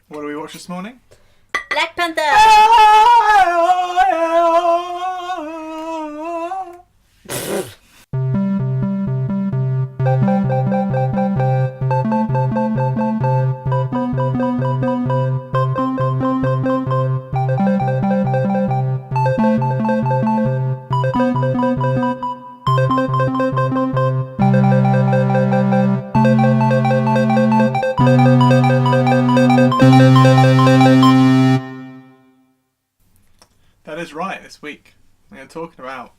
What do we watch this morning? Black Panther! That is right, this week we are talking about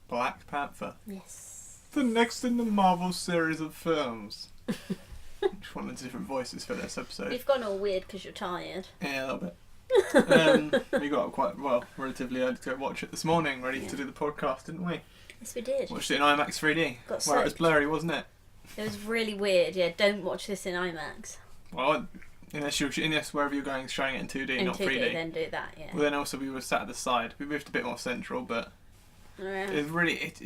Black Panther. Yes. The next in the Marvel series of films. Just wanted different voices for this episode. You've gone all weird because you're tired. Yeah, a little bit. We got up quite, relatively early to go watch it this morning, ready to do the podcast, didn't we? Yes, we did. Watched it in IMAX 3D. Got Where it was soaked. blurry, wasn't it? It was really weird. Yeah, don't watch this in IMAX. Well, unless wherever you're going is showing it in 2D, In not 2D, 3D. then do that, yeah. Well, then also we were sat at the side. We moved a bit more central, but Yeah. it was really, it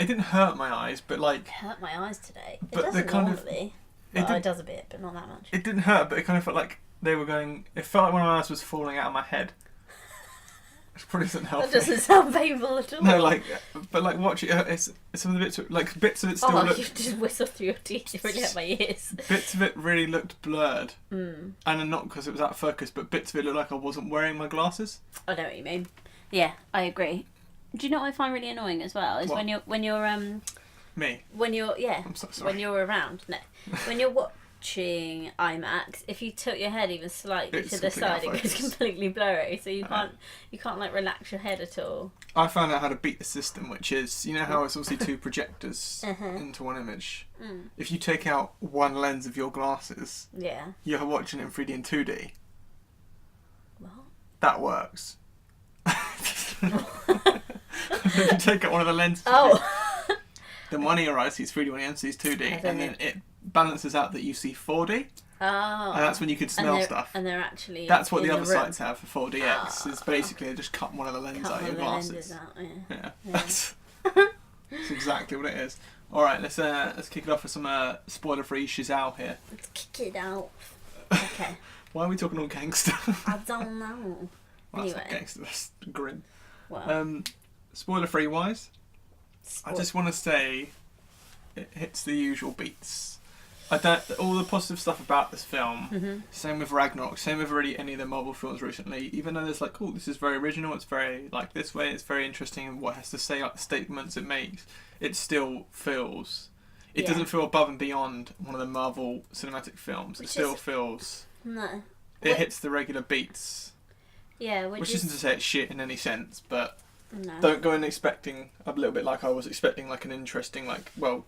didn't hurt my eyes, but like, It hurt my eyes today. It But the doesn't kind of- normally. it Well, did- it does a bit, but not that much. it didn't hurt, but it kind of felt like they were going. It felt like one of my eyes was falling out of my head. Which probably doesn't help. That doesn't sound painful at all. No, but watch it. It's some of the bits of it still Oh, look. you just whistle through your teeth. You really hurt my ears. Bits of it really looked blurred, Mm. and not because it was out of focus, but bits of it looked like I wasn't wearing my glasses. I know what you mean. Yeah, I agree. Do you know what I find really annoying as well? Is What? when you're Me. when you're I'm so sorry. when you're around. No, when you're watching IMAX, if you tilt your head even slightly It's to the completely side, it goes out-focus. completely blurry. So you can't like relax your head at all. I found out how to beat the system, which is, you know how it's obviously two projectors into one image. Mm. If you take out one lens of your glasses, Yeah. you're watching it in 3D and 2D. Well. That works. If you take out one of the lenses, Oh. then one of your eyes sees 3D, one of your eyes sees 2D, and then it balances out that you see 4D, Oh. and that's when you can smell stuff. And they're actually. That's what in the other room. sites have for 4DX. Is basically they just cut one of the lenses Cut out of your one of the glasses. lenses out, Yeah, Yeah. that's exactly what it is. All right, let's kick it off with some spoiler-free shizao here. Let's kick it out. Okay. Why are we talking all gangster? I don't know. Well, that's not Anyway. gangster. That's grim. Well. Spoiler-free wise, I spoil- just want to say it hits the usual beats. All the positive stuff about this film. Mhm. Same with Ragnarok. Same with really any of the Marvel films recently. Even though there's like, oh, this is very original. It's very like this way. It's very interesting in what it has to say, like the statements it makes. It still feels. It Yeah. doesn't feel above and beyond one of the Marvel cinematic films. Which it still is- feels. No. It hits the regular beats, Yeah, which isn't to say it's shit in any sense, but. No. Don't go in expecting a little bit like I was expecting, like an interesting,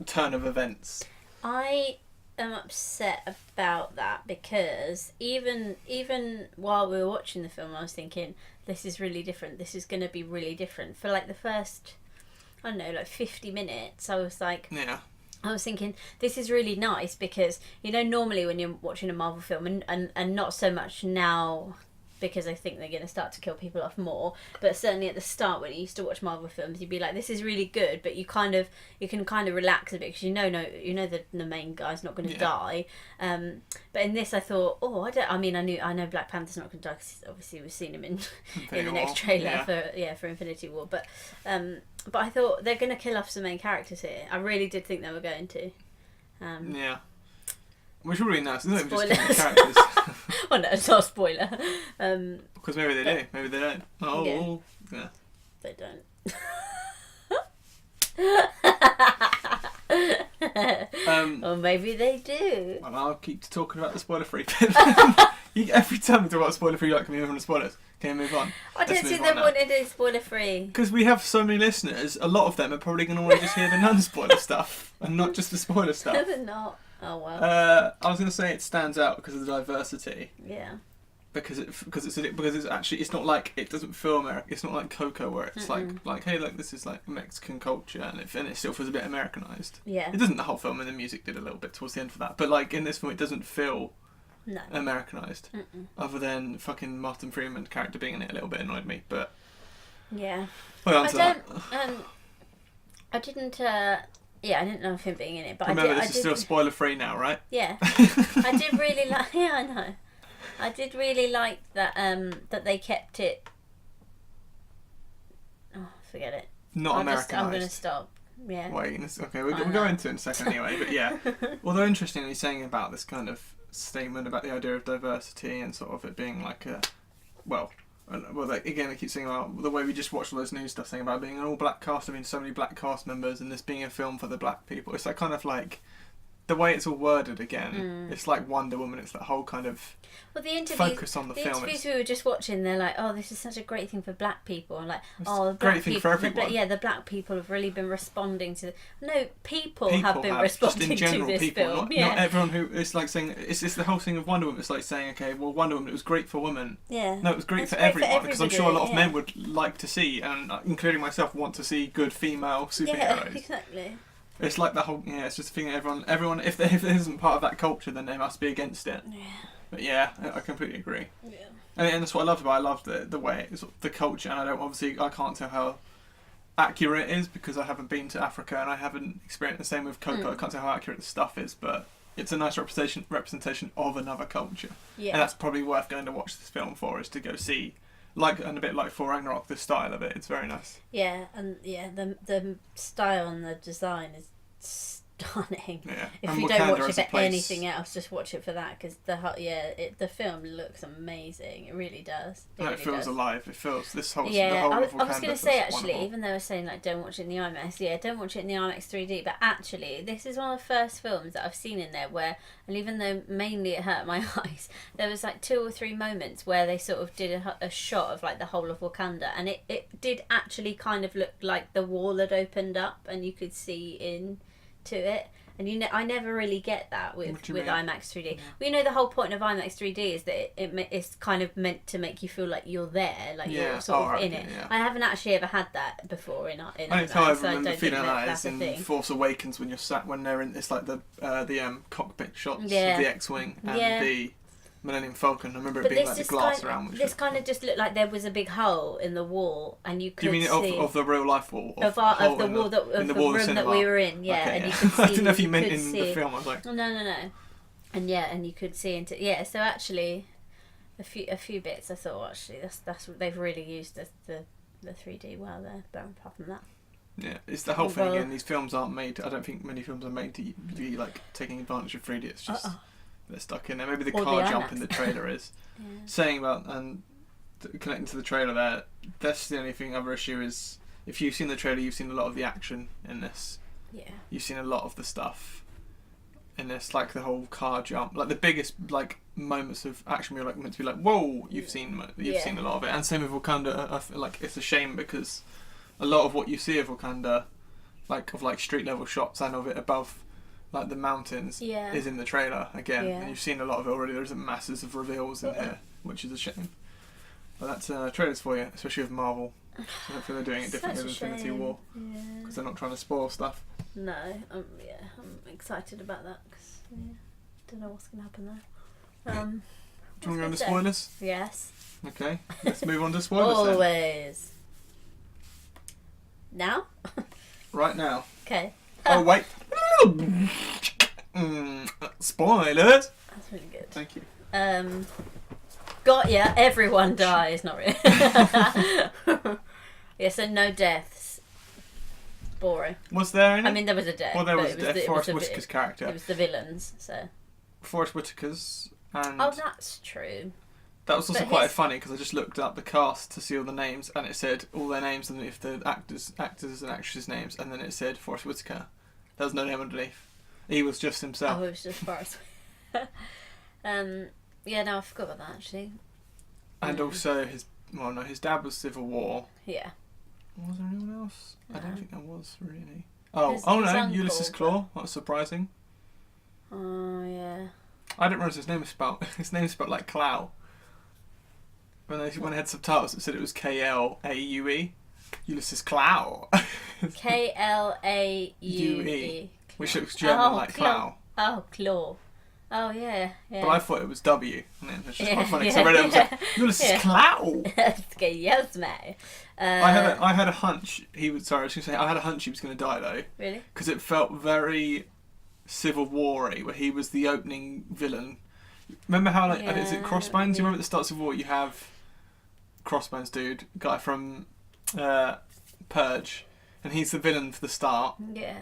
turn of events. I am upset about that because even while we were watching the film, I was thinking this is really different. This is going to be really different. For like the first, I don't know, like 50 minutes, I was like, Yeah. I was thinking this is really nice because normally when you're watching a Marvel film and not so much now. Because I think they're going to start to kill people off more, but certainly at the start when you used to watch Marvel films, you'd be like, "This is really good," but you can kind of relax a bit because you know the main guy's not going to die. But in this, I thought, I know Black Panther's not going to die because obviously we've seen him in the next trailer for Infinity War. But I thought they're going to kill off some main characters here. I really did think they were going to. Yeah. Which would be nice. It's not even just Spoilers. killing characters. Oh no, it's not a spoiler. Because maybe they do. Maybe they don't. Oh, yeah. They don't. Or maybe they do. Well, I'll keep talking about the spoiler-free bit. Every time we talk about spoiler-free, you're like, can we move on to spoilers? Can we move on? I don't see them wanting to do spoiler free. Because we have so many listeners, a lot of them are probably going to want to just hear the non-spoiler stuff, and not just the spoiler stuff. They're not. Oh well. I was going to say it stands out because of the diversity. Yeah. Because it's actually, it's not like, it doesn't feel American. It's not like Coco where it's like hey, look, this is like Mexican culture, and it still feels a bit Americanized. Yeah. It doesn't the whole film, and the music did a little bit towards the end for that. But like in this film, it doesn't feel No. Americanized. Other than fucking Martin Freeman's character being in it a little bit annoyed me, but Yeah. well, I answer don't. that. I didn't. Yeah, I didn't know of him being in it, but Remember, I did. this is still spoiler free now, right? Yeah. I did really like. Yeah, I know. I did really like that that they kept it. Oh, forget it. Not Americanized. I'm going to stop. Yeah. Wait, okay, we'll go into it in a second anyway. But yeah, although interestingly, saying about this kind of statement about the idea of diversity and sort of it being like a, well, like, again, I keep saying about the way we just watched all this news stuff, saying about being an all-black cast, having so many black cast members, and this being a film for the black people. It's like kind of like the way it's all worded again. It's like Wonder Woman. It's that whole kind of focus on the film. The interviews we were just watching, they're like, "Oh, this is such a great thing for black people," and like, "Oh, the great black thing people, for everyone." the black people have really been responding to. No, people have been responding just in general, to this people, film. Not everyone who. It's like saying it's the whole thing of Wonder Woman. It's like saying, okay, well, Wonder Woman, it was great for women. Yeah. No, it was great for everyone, because I'm sure a lot of men would like to see, and including myself, want to see good female superheroes. Yeah, exactly. It's like the whole, it's just a thing that everyone, if it isn't part of that culture, then they must be against it. Yeah. But yeah, I completely agree. Yeah. And that's what I loved about it. I loved the way it's the culture, and I can't tell how accurate it is because I haven't been to Africa and I haven't experienced the same with Coco. I can't tell how accurate the stuff is, but it's a nice representation of another culture. Yeah. And that's probably worth going to watch this film for, is to go see, and a bit like for Ragnarok, the style of it. It's very nice. Yeah, and the style and the design is stunning. Yeah. If and you Wakanda don't watch it as a for place, anything else, just watch it for that, because the film looks amazing. It really does. It feels alive. It feels this whole. Yeah, the whole I of was Wakanda going to say, actually, wonderful. even though I was saying like don't watch it in the IMAX, don't watch it in the IMAX 3D. But actually, this is one of the first films that I've seen in there where, and even though mainly it hurt my eyes, there was like 2 or 3 moments where they sort of did a shot of like the whole of Wakanda, and it did actually kind of look like the wall had opened up and you could see into it. And I never really get that with IMAX 3D. Well, the whole point of IMAX 3D is that it's kind of meant to make you feel like you're there, like you're sort of in it. Yeah. I haven't actually ever had that before in IMAX. How I remember feeling that is in Force Awakens when they're in, it's like the cockpit shots of the X-Wing and the Millennium Falcon. I remember it being like the glass around. This kind of just looked like there was a big hole in the wall, and you could see... You mean of the real life wall? Of the wall of the room that we were in, yeah. Okay, and you could see... I didn't know if you meant in the film. I was like... No. And you could see into... Yeah, so actually, a few bits I thought, actually, that's they've really used the 3D well there, but apart from that... Yeah, it's the whole thing again. These films aren't made... I don't think many films are made to be like taking advantage of 3D. It's just... They're stuck in there. Maybe the car jump in the trailer is. Saying about, and connecting to the trailer there, that's the only other issue is, if you've seen the trailer, you've seen a lot of the action in this. Yeah. You've seen a lot of the stuff in this, like the whole car jump, like the biggest like moments of action. You're like meant to be like, whoa! You've seen a lot of it, and same with Wakanda. I feel like it's a shame because a lot of what you see of Wakanda, like street level shots and of it above, like the mountains, is in the trailer again, and you've seen a lot of it already. There's masses of reveals in here, which is a shame. But that's trailers for you, especially with Marvel. So hopefully they're doing it differently with Infinity War, because they're not trying to spoil stuff. No, I'm excited about that because don't know what's going to happen there. Do you want to go into spoilers? Yes. Okay, let's move on to spoilers. Always. Then. Now? Right now. Okay. Oh wait. Spoilers. That's really good. Thank you. Got ya. Everyone dies. Not really. Yeah. So no deaths. Boring. Was there any? I mean, there was a death. Well, there was a death. Forrest Whitaker's character. It was the villains. So. Forrest Whitaker's and. Oh, that's true. That was also quite funny because I just looked up the cast to see all the names, and it said all their names and if the actors and actresses' names, and then it said Forrest Whitaker. There was no name underneath. He was just himself. Oh, it was just Forrest. Yeah, no, I forgot about that actually. And also his dad was Civil War. Yeah. Was there anyone else? I don't think there was really. His Ulysses Claw. That was surprising. Oh yeah. I didn't realise his name was spelled. His name was spelled like Clow. When I had subtitles, it said it was Klaue. Ulysses Clow. Klaue. Which looks German like Clow. Oh, Claw. Oh, yeah. But I thought it was W. And it was just quite funny because I read it and was like, Ulysses Clow. Yes, mate. I had a hunch he was. Sorry, I was going to say I had a hunch he was going to die though. Really? Because it felt very Civil War-y, where he was the opening villain. Remember how is it Crossbones? You remember at the start of War you have Crossbones dude, guy from Purge, and he's the villain for the start. Yeah.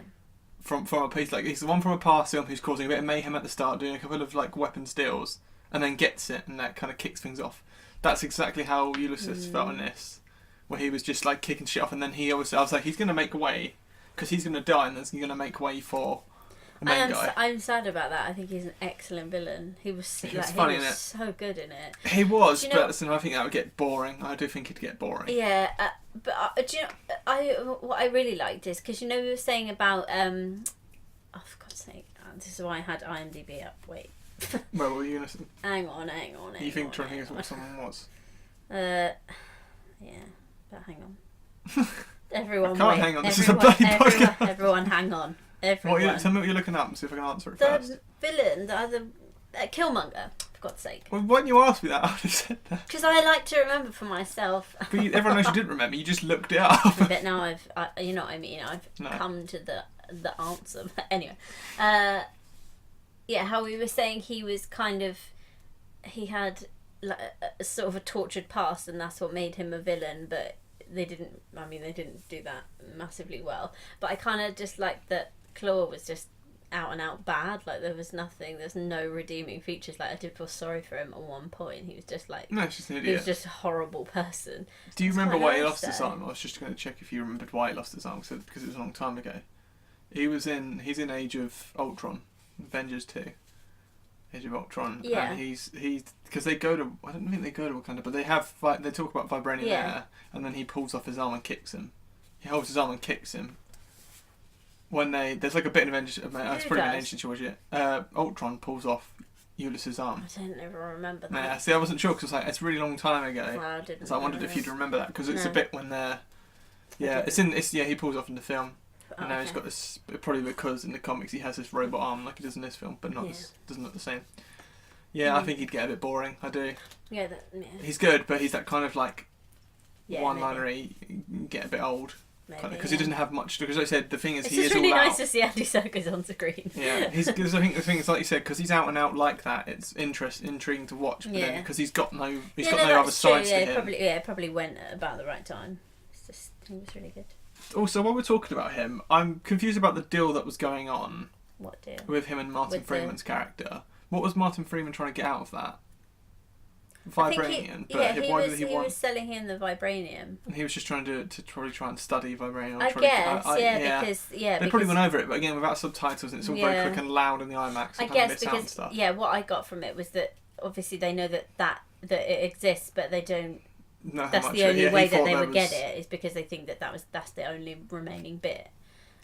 From a piece he's the one from a past film who's causing a bit of mayhem at the start, doing a couple of weapons deals, and then gets it, and that kind of kicks things off. That's exactly how Ulysses felt in this, where he was just kicking shit off, and then I was like, he's gonna make way, because he's gonna die, and then he's gonna make way for the main guy. I'm sad about that. I think he's an excellent villain. He was funny, he was so good in it. He was, but listen, I think that would get boring. I do think it'd get boring. Yeah, but do you know, what I really liked is because we were saying about oh, for God's sake, this is why I had IMDb up. Wait. Well, were you gonna say? Hang on. You think trying to think of what someone was? Yeah, but hang on. Everyone, I can't hang on. This is a bloody podcast. Everyone, hang on. Everyone. Tell me what you're looking up and see if I can answer it the first. The villain, the Killmonger. For God's sake. Well, why didn't you ask me that? I would have said that. Because I like to remember for myself. But everyone knows you didn't remember. You just looked it up. But now you know what I mean. I've come to the answer. But anyway, yeah, how we were saying he was he had a sort of a tortured past, and that's what made him a villain. But they didn't do that massively well. But I kind of just liked that Claw was just out and out bad. There's no redeeming features. I did feel sorry for him at one point. He was just no, he's just an idiot. He was just a horrible person. Do you remember why he lost his arm? I was just going to check if you remembered why he lost his arm, because it was a long time ago. He's in Age of Ultron, Avengers 2. Age of Ultron. Yeah. And he's because they go to, I don't think they go to Wakanda, but they talk about vibranium there, and then he pulls off his arm and kicks him. He holds his arm and kicks him. When there's a bit of Avengers, it's probably an ancient trilogy. Ultron pulls off Ulysses' arm. I don't ever remember that. Yeah, see, I wasn't sure because it's a really long time ago. Well, I didn't. So I wondered if you'd remember that because it's a bit when they're. Yeah, he pulls off in the film. And now he's got this, probably because in the comics he has this robot arm like he does in this film, but doesn't look the same. Yeah, I think he'd get a bit boring. I do. Yeah, he's good, but he's that kind of one-linery, get a bit old. Because he doesn't have much. Because like I said, the thing is, it's really nice to see Andy Serkis on screen. Yeah, I think the thing is, like you said, because he's out and out like that, it's intriguing to watch. But then because he's got no other sides to him. Probably went at about the right time. He was really good. Also, while we're talking about him, I'm confused about the deal that was going on. What deal? With him and Martin Freeman's character. What was Martin Freeman trying to get out of that? Vibranium. He was selling him the vibranium. And he was just trying to probably try and study vibranium. Because they probably went over it, but again without subtitles, and it's all very quick and loud in the IMAX. I guess because what I got from it was that obviously they know that it exists, but they don't. That's the only way that they would get it is because they think that's the only remaining bit.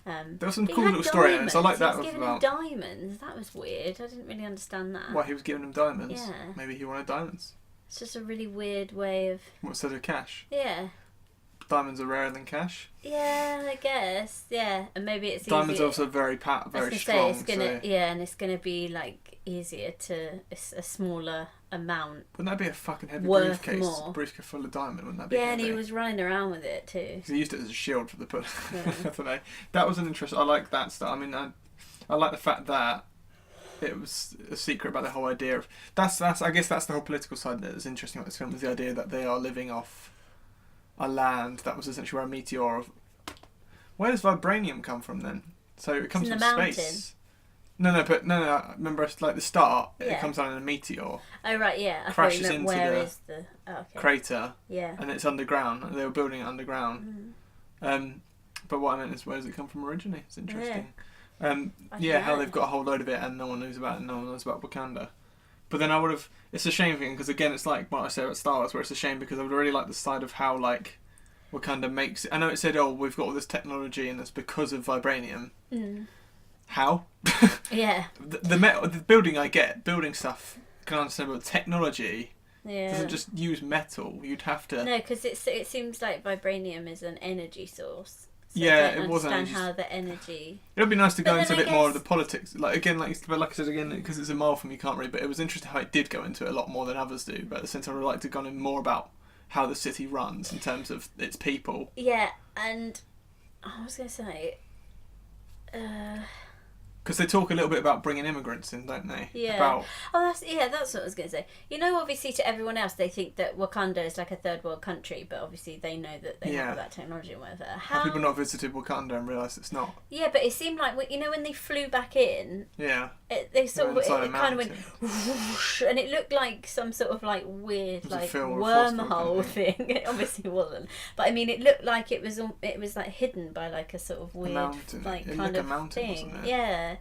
There was some cool little storylines. I like that. He was giving him diamonds. That was weird. I didn't really understand that. Why he was giving him diamonds? Yeah. Maybe he wanted diamonds. It's just a really weird way of. What, instead of cash? Yeah. Diamonds are rarer than cash. Yeah, I guess. Yeah, and maybe it's diamonds are also very strong. And it's gonna be easier to a smaller amount. Wouldn't that be a fucking heavy briefcase? Briefcase full of diamond, wouldn't that be? Yeah, heavy? and he was running around with it too. He used it as a shield for the put. I don't know. That was an interesting. I like that stuff. I mean, I like the fact that it was a secret about the whole idea of that's. I guess that's the whole political side that is interesting about this film. Is the idea that they are living off a land that was essentially where a meteor of. Where does vibranium come from then? So it comes from space. No. Remember, like the start, it comes down in a meteor. Oh right, yeah. I crashes into the crater. Yeah. And it's underground. They were building it underground. But what I meant is, where does it come from originally? It's interesting. How they've got a whole load of it and no one knows about it. And no one knows about Wakanda. But then it's a shame thing because again, it's like what I said about Star Wars, where it's a shame because I would really like the side of how Wakanda makes it. I know it said, we've got all this technology and it's because of vibranium. How? Yeah. The building I get, building stuff, can understand, but technology doesn't just use metal. You'd have to. No, because it seems like vibranium is an energy source. So it wasn't. Understand how the energy. It would be nice to go into a bit more of the politics. Like I said again, because it's a Marvel film, you can't read. But it was interesting how it did go into it a lot more than others do. But at the same time, I would like to go in more about how the city runs in terms of its people. Yeah, and I was going to say. Because they talk a little bit about bringing immigrants in, don't they? Yeah. That's what I was going to say. You know, obviously to everyone else, they think that Wakanda is like a third world country, but obviously they know that they have that technology and whatever. Have people not visited Wakanda and realised it's not? Yeah, but it seemed like, you know, when they flew back in, they sort of, it kind of went whoosh, and it looked like some sort of like weird like wormhole thing. It obviously wasn't, but I mean, it looked like it was like hidden by like a sort of weird like kind of mountain, thing. Wasn't it? Yeah.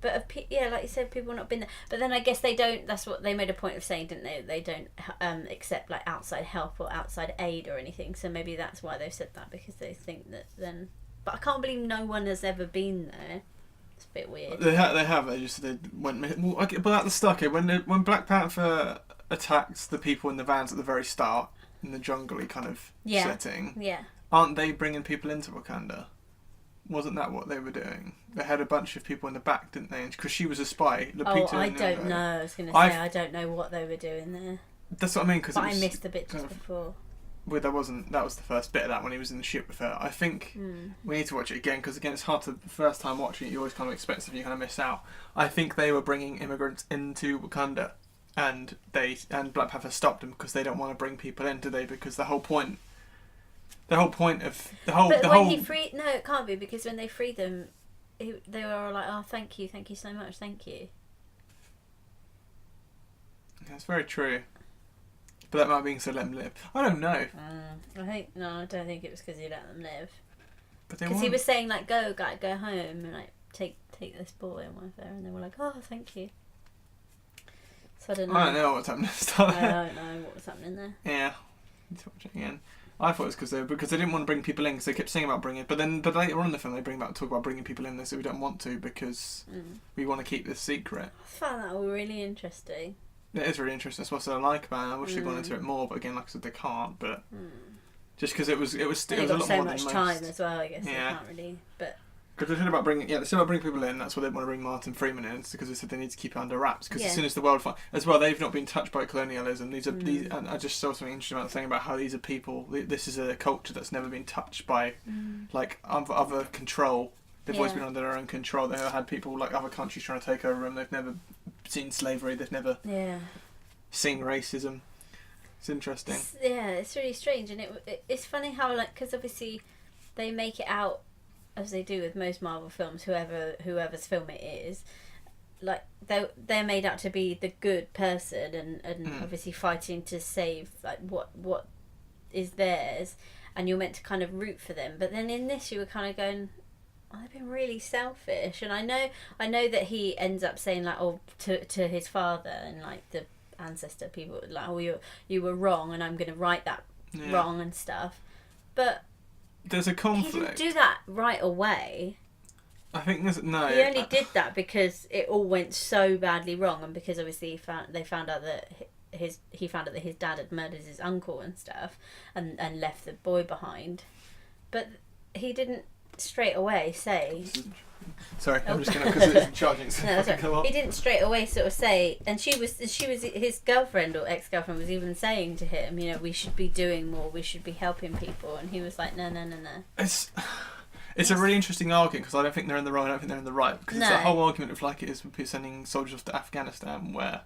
But like you said, people not been there. But then I guess they don't. That's what they made a point of saying, didn't they? They don't accept like outside help or outside aid or anything. So maybe that's why they've said that, because they think that then. But I can't believe no one has ever been there. It's a bit weird. They have. They went. Well, but at the start, when Black Panther attacks the people in the vans at the very start in the jungle-y kind of setting, aren't they bringing people into Wakanda? Wasn't that what they were doing? They had a bunch of people in the back, didn't they? Because she was a spy. Lupita I don't know. I was going to say, I don't know what they were doing there. That's what I mean. But I missed the bit just before. Well, that was the first bit of that when he was in the ship with her. I think we need to watch it again, because again, it's hard to, the first time watching it, you always kind of expect something, you kind of miss out. I think they were bringing immigrants into Wakanda, and Black Panther stopped them because they don't want to bring people in, do they? Because the whole point of when he freed, no, it can't be, because when they freed them, they were all like, "Oh, thank you so much, thank you." That's very true, but that might be so let them live. I don't know. I don't think it was because he let them live. Because he was saying like, "Go home and like take this boy and whatever," and they were like, "Oh, thank you." So I don't know. I don't know what's happening. I don't know what was happening there. Yeah, need to watch it again. I thought it was because they didn't want to bring people in, because they kept saying about bringing it. But later on in the film, they talk about bringing people in. They say we don't want to because we want to keep this secret. I found that all really interesting. It is really interesting. That's what I like about it. I wish they'd gone into it more, but again, like I said, they can't. But just because it was a lot more than most. So much time as well, I guess. Yeah. They can't really, but. Because they said about bringing people in. That's why they want to bring Martin Freeman in, because they said they need to keep it under wraps. Because as soon as the world as well, they've not been touched by colonialism. These, and I just saw something interesting about saying about how these are people. This is a culture that's never been touched by like other control. They've always been under their own control. They've never had people like other countries trying to take over them. They've never seen slavery. They've never seen racism. It's interesting. It's really strange, and it's funny how because obviously they make it out, as they do with most Marvel films, whoever's film it is, like they're made out to be the good person and obviously fighting to save like what is theirs, and you're meant to kind of root for them. But then in this, you were kind of going, "Oh, they've been really selfish." And I know that he ends up saying like, "Oh," to his father and like the ancestor people, like, "Oh, you were wrong, and I'm going to right that wrong and stuff," but. There's a conflict. He didn't do that right away. I think there's no. He only did that because it all went so badly wrong, and because obviously they found out that his dad had murdered his uncle and stuff, and left the boy behind. But he didn't straight away say. Sorry, I'm just gonna because it's charging. So no, that's right. He didn't straight away sort of say, and she was his girlfriend or ex-girlfriend was even saying to him, you know, we should be doing more, we should be helping people, and he was like, no. It's a really interesting argument, because I don't think they're in the wrong, I don't think they're in the right, because it's a whole argument of like it is with people sending soldiers off to Afghanistan, where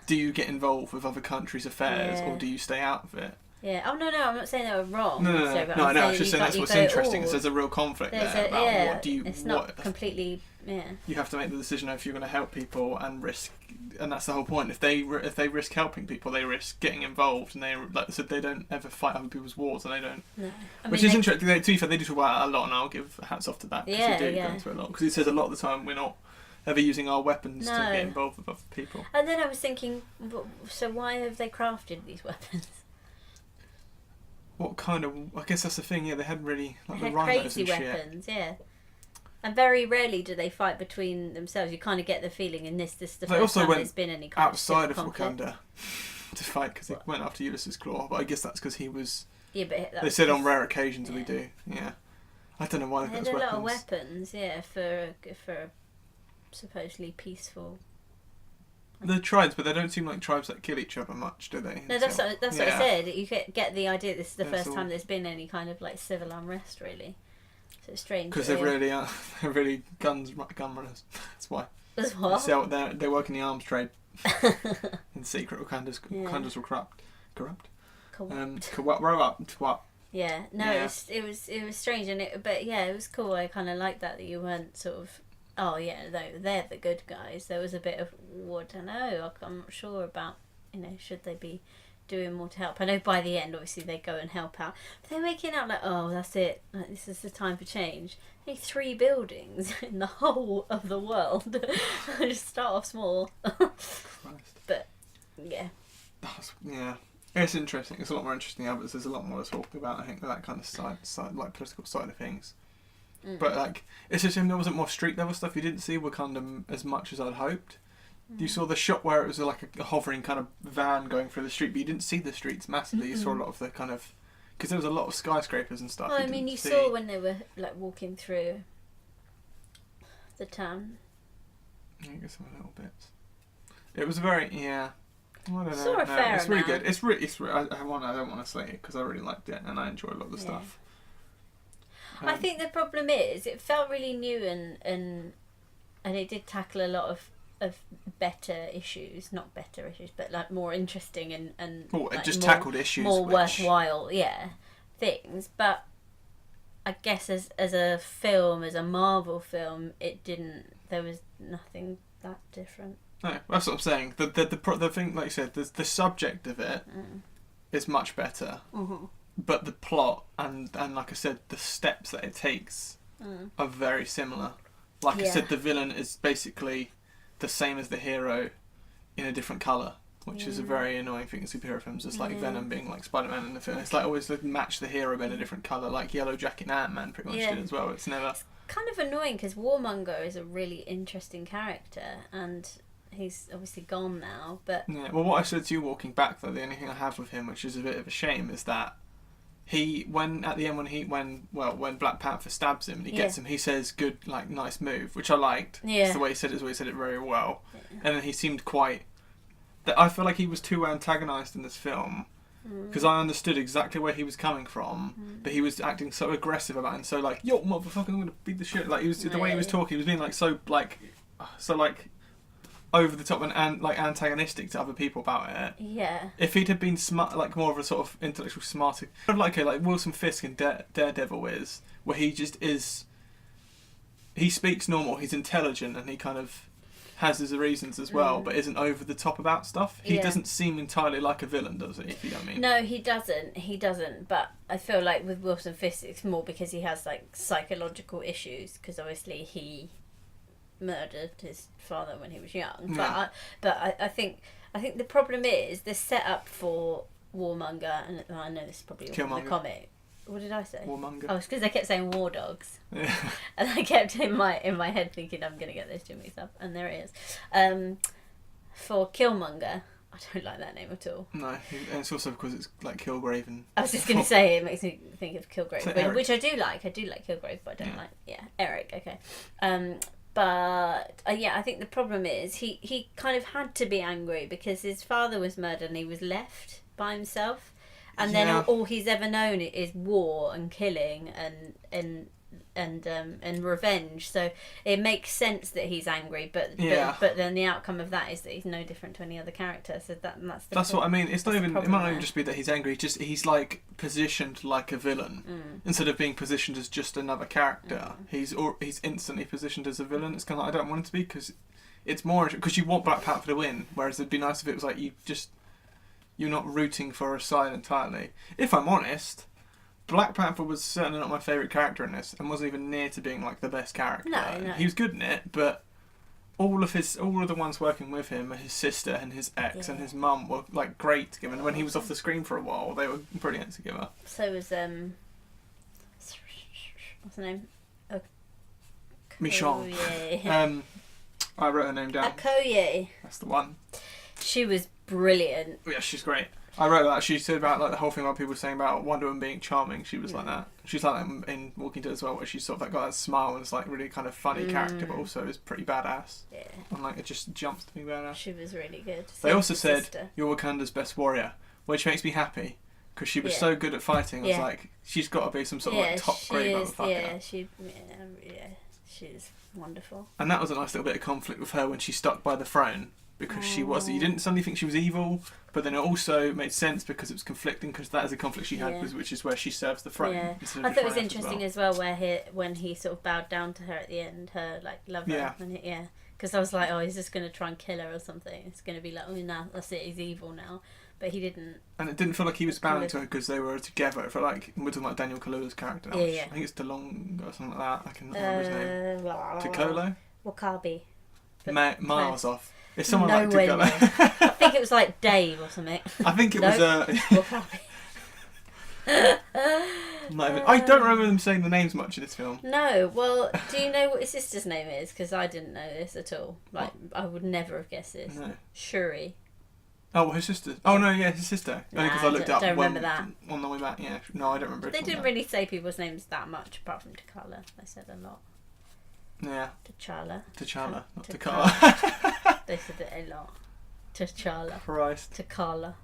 do you get involved with other countries' affairs or do you stay out of it? Yeah. Oh no, I'm not saying they were wrong. No. I know. I'm just saying that's what's interesting. Is there's a real conflict there about what do you. It's not completely. Yeah. You have to make the decision if you're going to help people and risk, and that's the whole point. If they risk helping people, they risk getting involved, and they, like I said, they don't ever fight other people's wars, and they don't. No. Which is interesting. To be fair, they do talk about it a lot, and I'll give hats off to that, because they do go into it a lot. Because it says a lot of the time we're not ever using our weapons to get involved with other people. And then I was thinking, so why have they crafted these weapons? What kind of? I guess that's the thing. Yeah, they had really like the rhinos and weapons. Shit. Yeah, and very rarely do they fight between themselves. You kind of get the feeling in this the first time there's been any kind outside of Wakanda to fight, because he went after Ulysses Claw. But I guess that's because he was. Yeah, but they said on rare occasions we do. Yeah, I don't know why they got those weapons. A lot of weapons. Yeah, for supposedly peaceful. The tribes, but they don't seem like tribes that kill each other much, do they? No, that's what I said. You get the idea this is the first time there's been any kind of like civil unrest, really. So it's strange. Because they're really gun runners. That's why. That's what? They work in the arms trade. In secret, Wakandans were corrupt. Corrupt. Yeah, no, yeah. It was strange, but yeah, it was cool. I kind of liked that you weren't sort of, oh yeah, they're the good guys. There was a bit of, I don't know, I'm not sure about, should they be doing more to help? I know by the end, obviously, they go and help out, but they're making out like, oh, that's it, like, this is the time for change. Only 3 buildings in the whole of the world. Just start off small. But yeah. Yeah. It's interesting. It's a lot more interesting than others. There's a lot more to talk about, I think, that kind of side like political side of things. But like, it's a shame there wasn't more street level stuff. You didn't see Wakanda as much as I'd hoped. You saw the shot where it was like a hovering kind of van going through the street, but you didn't see the streets massively. You saw a lot of the kind of, because there was a lot of skyscrapers and stuff. Well, I mean, you saw when they were like walking through the town. Yeah, I guess some little bits. It was very I don't know. Saw a fair it's really amount. good. It's really. I don't want to slate it because I really liked it and I enjoy a lot of the stuff. I think the problem is it felt really new and it did tackle a lot of better issues, not better issues, but like more interesting and like just tackled issues, more worthwhile, things. But I guess as a film, as a Marvel film, it didn't. There was nothing that different. No, that's what I'm saying. The thing, like you said, the subject of it is much better, but the plot and like I said, the steps that it takes are very similar. Like I said, the villain is basically the same as the hero in a different colour, which is a very annoying thing in superhero films. It's like Venom being like Spider-Man in the film. It's like always match the hero but in a different colour, like Yellow Jacket and Ant-Man pretty much did as well. It's never... It's kind of annoying because Warmonger is a really interesting character and he's obviously gone now, but... Yeah, well, what I said to you walking back, though, the only thing I have with him, which is a bit of a shame, is that when Black Panther stabs him and he gets him, he says, good, like, nice move, which I liked. Yeah. It's the way he said it very well. Yeah. And then he seemed quite... I feel like he was too antagonised in this film, because I understood exactly where he was coming from, but he was acting so aggressive about it, and so like, yo, motherfucker, I'm going to beat the shit. Like, the way he was talking, he was being like, so over the top and like antagonistic to other people about it. Yeah. If he'd have been smart, like more of a sort of intellectual smarter, kind of like Wilson Fisk in Daredevil is, where he just is. He speaks normal. He's intelligent, and he kind of has his reasons as well, but isn't over the top about stuff. He doesn't seem entirely like a villain, does he? If you know what I mean. No, he doesn't. He doesn't. But I feel like with Wilson Fisk, it's more because he has like psychological issues. Because obviously he murdered his father when he was young. But I think the problem is the setup for Warmonger, and I know this is probably the comic. What did I say? Warmonger. Oh, it's because I kept saying War Dogs. Yeah. And I kept in my head thinking I'm gonna get those two mixed up, and there it is. For Killmonger, I don't like that name at all. No, and it's also because it's like Kilgrave and... I was just going to say it makes me think of Kilgrave, which I do like. I do like Kilgrave, but I don't like... Yeah, Eric, okay. But I think the problem is he kind of had to be angry because his father was murdered and he was left by himself, and then all he's ever known is war and killing and revenge. So it makes sense that he's angry, but then the outcome of that is that he's no different to any other character. So that's what I mean. It's not even. It might not even just be that he's angry. He's like positioned like a villain instead of being positioned as just another character. He's instantly positioned as a villain. It's kind of like, I don't want him to be, because it's more because you want Black Panther to win. Whereas it'd be nice if it was like you're not rooting for a side entirely. If I'm honest, Black Panther was certainly not my favourite character in this, and wasn't even near to being like the best character. No. He was good in it, but all of the ones working with him, his sister and his ex and his mum, were like great together. And when he was off the screen for a while, they were brilliant together. So was what's her name? Michonne. I wrote her name down. Okoye. That's the one. She was brilliant. Yeah, she's great. I wrote that. She said about like the whole thing about people saying about Wonder Woman being charming. She was like that. She's like that in Walking Dead as well, where she's sort of like got that smile and it's like really kind of funny character, but also is pretty badass. Yeah. And like it just jumps to be badass. She was really good. They also said you're Wakanda's best warrior, which makes me happy because she was so good at fighting. I was like, she's got to be some sort of like top grade motherfucker. Yeah, she's wonderful. And that was a nice little bit of conflict with her when she stuck by the throne, because she was. You didn't suddenly think she was evil, but then it also made sense because it was conflicting, because that is a conflict she had, which is where she serves the throne. Yeah, I thought it was interesting as well where when he sort of bowed down to her at the end, her like lover. Yeah. Because I was like, oh, he's just going to try and kill her or something. It's going to be like, oh, no, that's it, he's evil now. But he didn't. And it didn't feel like he was bowing to her because they were together. It felt like, we're talking about Daniel Kaluuya's character. Yeah. I think it's DeLong or something like that. I can't remember his name. Takolo? Wakabi. Miles off. It's someone no like Takolo. I think it was like Dave or something. I think it was... Wakabi. I don't remember them saying the names much in this film. No, well, do you know what his sister's name is? Because I didn't know this at all. Like, I would never have guessed this. No. Shuri. Oh, her sister. Oh no, yeah, his sister. Only because I looked up don't remember that. On the way back. Yeah, no, I don't remember. They didn't really say people's names that much, apart from T'Challa. They said a lot. Yeah. T'Challa, not T'Challa. They said it a lot. T'Challa. Christ. T'Challa.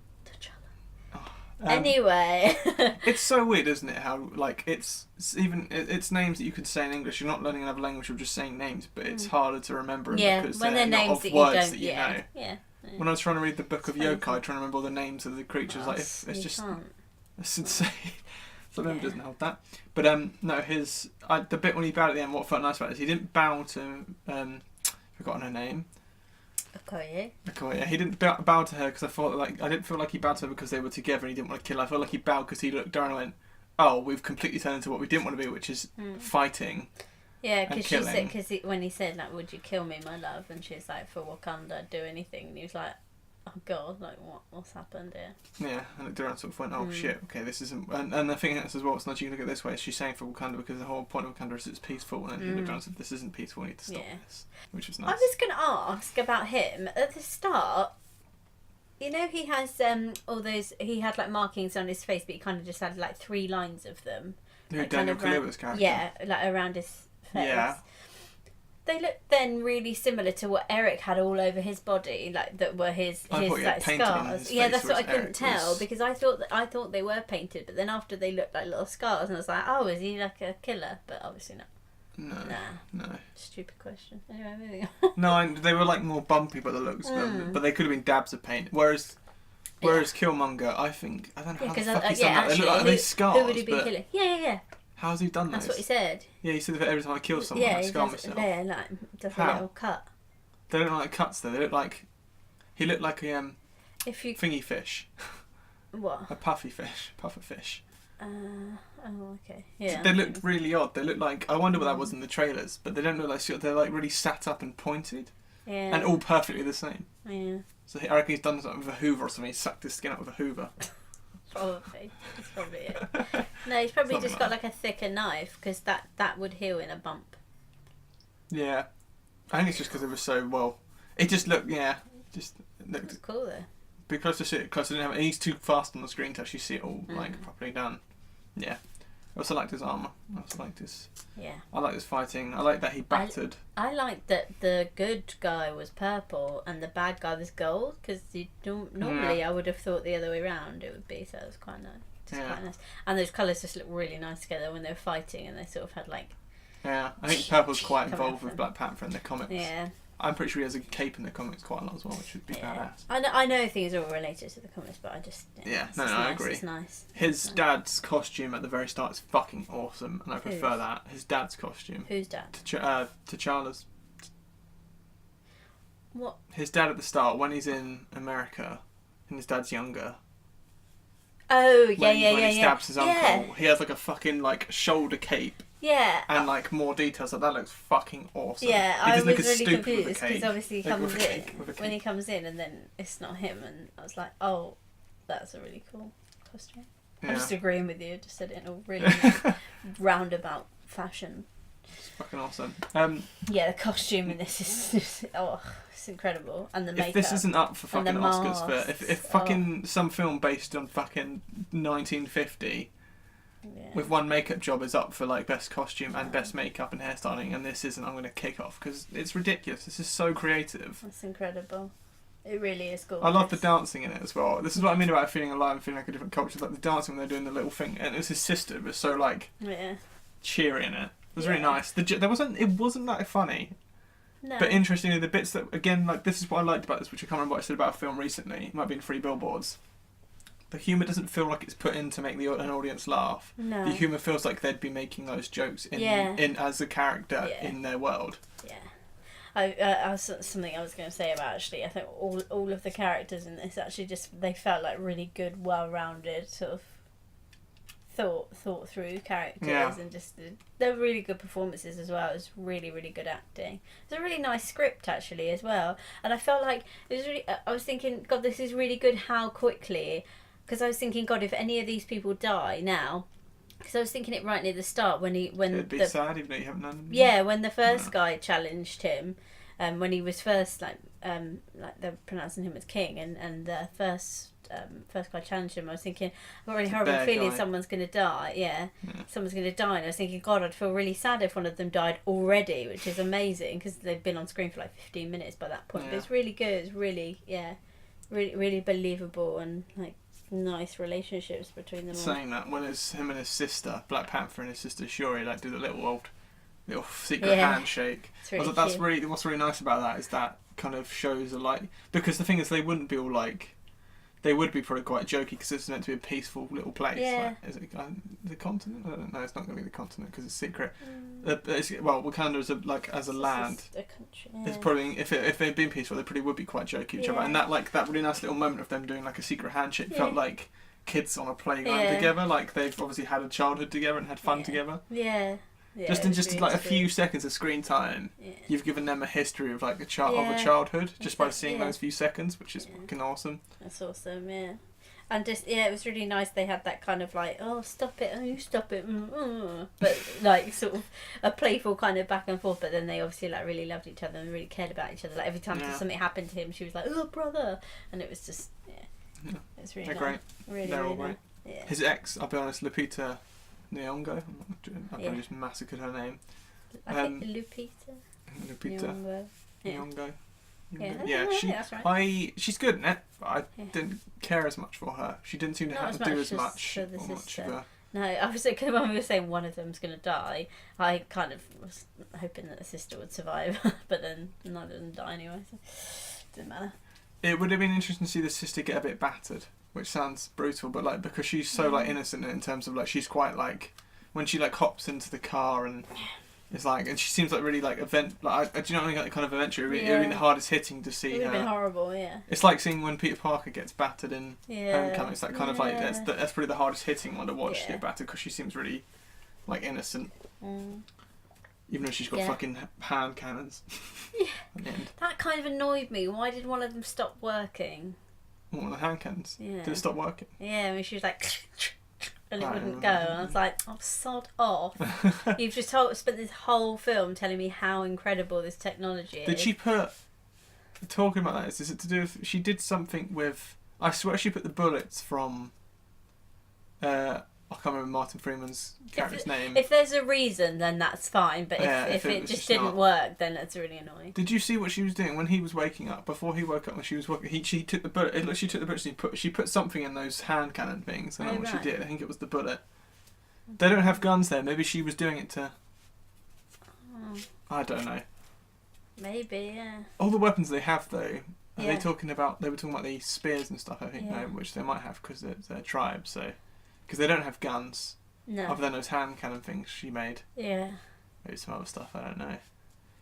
Anyway, it's so weird, isn't it? How like it's names that you could say in English. You're not learning another language. You're just saying names, but it's harder to remember. Because when they're names that words you don't. That you know. Yeah. When I was trying to read the Book of Yokai, trying to remember all the names of the creatures, it's just it's insane. So maybe doesn't help that. But no, the bit when he bowed at the end. What felt nice about it is he didn't bow to forgotten her name. Okoye. He didn't bow to her because I didn't feel like he bowed to her because they were together and he didn't want to kill her. I felt like he bowed because he looked down and went, "Oh, we've completely turned into what we didn't want to be, which is fighting." Yeah, because she said, when he said like, "Would you kill me, my love?" and she's like, "For Wakanda, I'd do anything." And he was like, "Oh God, like what's happened here?" Yeah, and looked around, sort of went, "Oh shit, okay, this isn't." And I think that's as well. It's not you can look at it this way. She's saying for Wakanda because the whole point of Wakanda is it's peaceful, and then he looked around and said, "This isn't peaceful. We need to stop this," which was nice. I was going to ask about him at the start. You know, he has all those. He had like markings on his face, but he kind of just had like 3 lines of them. Like, Daniel Kaluuya's character. Yeah, like around his face. Yeah. They look then really similar to what Eric had all over his body, like that were his like scars. Yeah, that's what I couldn't tell because I thought they were painted, but then after they looked like little scars, and I was like, oh, is he like a killer? But obviously not. No. Stupid question. Anyway, moving on. No, they were like more bumpy by the looks, but they could have been dabs of paint. Whereas Killmonger, I don't know how the fuck he's done that. They look like these scars. Who would he be killing? Yeah. How's he done this? That's what he said. Yeah, he said that every time I kill someone, I scar myself. Yeah, like does a little cut. They don't look like cuts though. They look like he looked like a thingy fish. What? A puffer fish. Oh, okay. Yeah. They looked really odd. They looked like I wonder what that was in the trailers, but they don't look like they're like really sat up and pointed. Yeah. And all perfectly the same. Yeah. So I reckon he's done something with a Hoover or something. He sucked his skin out with a Hoover. Probably. That's probably it. No, he's probably just got like a thicker knife because that would heal in a bump. Yeah. I think it's just because it was so well. It just looked, just looked. It's cool though. Be close to see it, close. I didn't have it. He's too fast on the screen to actually see it all like properly done. Yeah. I also liked his armour. I also liked his... Yeah. I like his fighting. I like that he battered. I liked that the good guy was purple and the bad guy was gold, because normally I would have thought the other way around it would be, so it was quite nice. Quite nice. And those colours just look really nice together when they were fighting, and they sort of had like... Yeah, I think purple's quite involved with Black Panther in the comics. Yeah. I'm pretty sure he has a cape in the comics quite a lot as well, which would be badass. I know things are all related to the comics, but I just... I agree. It's nice. His dad's costume at the very start is fucking awesome, and I prefer that. His dad's costume. Whose dad? T'Challa's. What? His dad at the start, when he's in America, and his dad's younger. Oh, when he stabs his uncle, he has like a fucking like shoulder cape. Yeah. And like more details. Like, that looks fucking awesome. Yeah, I was really confused because obviously when he comes in and then it's not him, and I was like, oh, that's a really cool costume. Yeah. I'm just agreeing with you. Just said it in a really roundabout fashion. It's fucking awesome. Yeah, the costume in this is just, it's incredible, and the makeup. If this isn't up for fucking Oscars, for if fucking some film based on fucking 1950. Yeah. With one makeup job is up for like best costume and best makeup and hairstyling, and this isn't, I'm going to kick off because it's ridiculous. This is so creative. It's incredible. It really is gorgeous. I love the dancing in it as well. This is what I mean about feeling alive and feeling like a different culture. Like the dancing when they're doing the little thing, and it was his sister. It was so like cheery in it. It was really nice. It wasn't that funny. No. But interestingly, the bits that, again, like, this is what I liked about this, which I can't remember what I said about a film recently. It might have been Three Billboards. The humour doesn't feel like it's put in to make an audience laugh. No. The humour feels like they'd be making those jokes in as a character in their world. Yeah. I was something I was going to say about, actually, I think all of the characters in this actually just, they felt like really good, well-rounded, sort of thought through characters, and just they're really good performances as well. It was really, really good acting. It's a really nice script actually as well, and I felt like it was really, I was thinking, God, this is really good how quickly, because I was thinking, God, if any of these people die now, because I was thinking it right near the start when it'd be sad even though you haven't done them. Yeah, when the first guy challenged him, when he was first like they're pronouncing him as king, and the first guy challenged him, I was thinking, I've got a really horrible feeling someone's going to die. Yeah, someone's going to die. And I was thinking, God, I'd feel really sad if one of them died already, which is amazing because they've been on screen for like 15 minutes by that point. But it's really good. It's really, really, really believable, and like nice relationships between them all. Saying that, when it's him and his sister, Black Panther, and his sister Shuri, like, do the little secret handshake. Really, I was like, that's really, what's really nice about that is that kind of shows because the thing is, they wouldn't be all like, they would be probably quite jokey because it's meant to be a peaceful little place. Yeah. Like, is it the continent? I don't know. It's not going to be the continent because it's secret. Wakanda as a land. A country. Yeah. It's probably, if they'd been peaceful, they probably would be quite jokey each other. And that really nice little moment of them doing like a secret handshake felt like kids on a playground together. Like they've obviously had a childhood together and had fun together. Yeah. Yeah, just in like a few seconds of screen time, you've given them a history of like a childhood just by seeing those few seconds, which is fucking awesome. That's awesome, yeah. And just it was really nice. They had that kind of like, oh, stop it, oh, you stop it, but like sort of a playful kind of back and forth. But then they obviously like really loved each other and really cared about each other. Like every time something happened to him, she was like, oh, brother, and it was just it's really nice. Great. Really, they're really all great. Nice. Yeah. His ex, I'll be honest, Lupita Nyong'o. I probably just massacred her name. I think Lupita Nyong'o. That's right. She's good in it, but I didn't care as much for her. She didn't seem to have to do as much. No, I was because when we were saying one of them's going to die, I kind of was hoping that the sister would survive, but then neither of them die anyway, so it didn't matter. It would have been interesting to see the sister get a bit battered, which sounds brutal, but like because she's so like innocent in terms of like she's quite like when she like hops into the car and it's like, and she seems like really like do you know what I mean, like kind of adventure. It would be the hardest hitting to see her. It would have been horrible, yeah. It's like seeing when Peter Parker gets battered in Homecoming. It's that kind of like that's probably the hardest hitting one to watch to get battered because she seems really like innocent. Even though she's got fucking hand cannons. At the end. That kind of annoyed me. Why did one of them stop working? One of the hand cannons? Yeah. Did it stop working? Yeah, I mean, she was like... and it wouldn't go. And I was like, oh, sod off. You've just spent this whole film telling me how incredible this technology is. Did she put... Talking about that, is it to do with... She did something with... I swear she put the bullets from... I can't remember Martin Freeman's character's name. If there's a reason, then that's fine. But if it just didn't work, then that's really annoying. Did you see what she was doing when he was waking up? Before he woke up, when she was working, she took the bullet. She took the bullets and she put something in those hand cannon things. I don't know what she did. I think it was the bullet. They don't have guns there. Maybe she was doing it to... I don't know. Maybe, yeah. All the weapons they have, though, are they talking about... They were talking about the spears and stuff, I think, which they might have because they're tribes, so... Because they don't have guns. No. Other than those hand cannon things she made. Yeah. Maybe some other stuff, I don't know.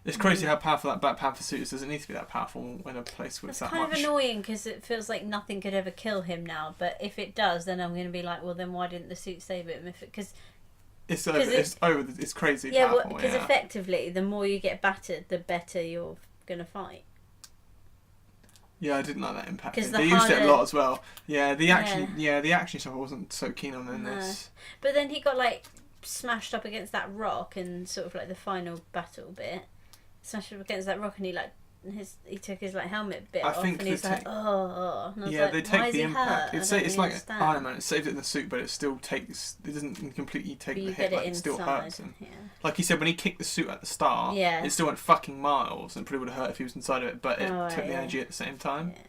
It's crazy how powerful that Black Panther suit is. Does it need to be that powerful in a place with that much? It's kind of annoying because it feels like nothing could ever kill him now. But if it does, then I'm going to be like, well, then why didn't the suit save him? Because it's crazy powerful. Yeah, because effectively, the more you get battered, the better you're going to fight. Yeah, I didn't like that impact. They used it a lot as well. Yeah, the action stuff I wasn't so keen on in this. But then he got like smashed up against that rock and sort of like the final battle bit. Smashed up against that rock and he took his like helmet bit off and he's like, oh. And yeah, they take the impact. It's like Iron Man. It saved it in the suit, but it still takes. It doesn't completely take the hit. Like it still hurts him. Yeah. Like he said, when he kicked the suit at the start, it still went fucking miles and probably would have hurt if he was inside of it. But it took the energy at the same time. Yeah.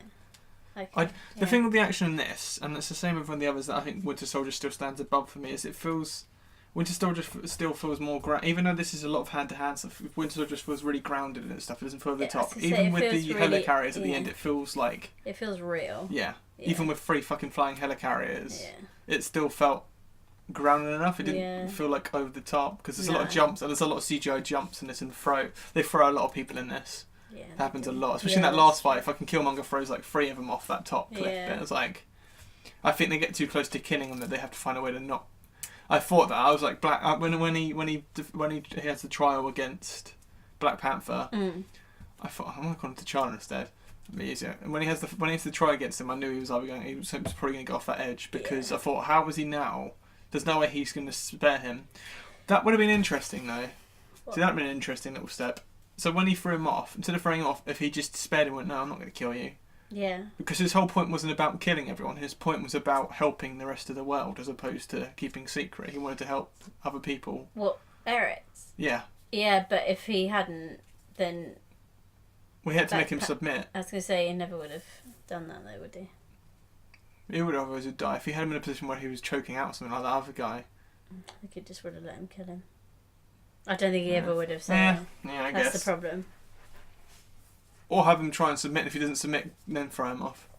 Okay. The thing with the action in this, and it's the same with one of the others that I think Winter Soldier still stands above for me, is it feels... Winter Soldier still feels more even though this is a lot of hand-to-hand stuff, Winter Soldier just feels really grounded in its stuff. It doesn't feel over the top. Even with the helicarriers at the end, it feels like... It feels real. Yeah. Even with 3 fucking flying helicarriers, it still felt grounded enough. It didn't feel like over the top, because there's a lot of jumps, and there's a lot of CGI jumps in this, and they throw a lot of people in this. Yeah, it happens a lot, especially in that last fight. Fucking Killmonger throws like 3 of them off that top cliff. It was like, I think they get too close to killing them that they have to find a way to not. I thought that I was like when he has the trial against Black Panther. I thought I'm gonna call him T'Challa instead. It'd be easier. And when he has the trial against him, I knew he was probably going to go off that edge, because I thought, how was he now? There's no way he's going to spare him. That would have been interesting though. See, that would have been an interesting little step. So when he threw him off, instead of throwing him off, if he just spared him and went, no, I'm not going to kill you. Yeah. Because his whole point wasn't about killing everyone. His point was about helping the rest of the world, as opposed to keeping secret. He wanted to help other people. What, Eric's? Yeah. Yeah, but if he hadn't, then... We had to make him submit. I was going to say, he never would have done that though, would he? He would otherwise have died. If he had him in a position where he was choking out something like that other guy. I think he just would have let him kill him. I don't think he ever would have said that. Yeah, I guess. That's the problem. Or have him try and submit. If he doesn't submit, then throw him off.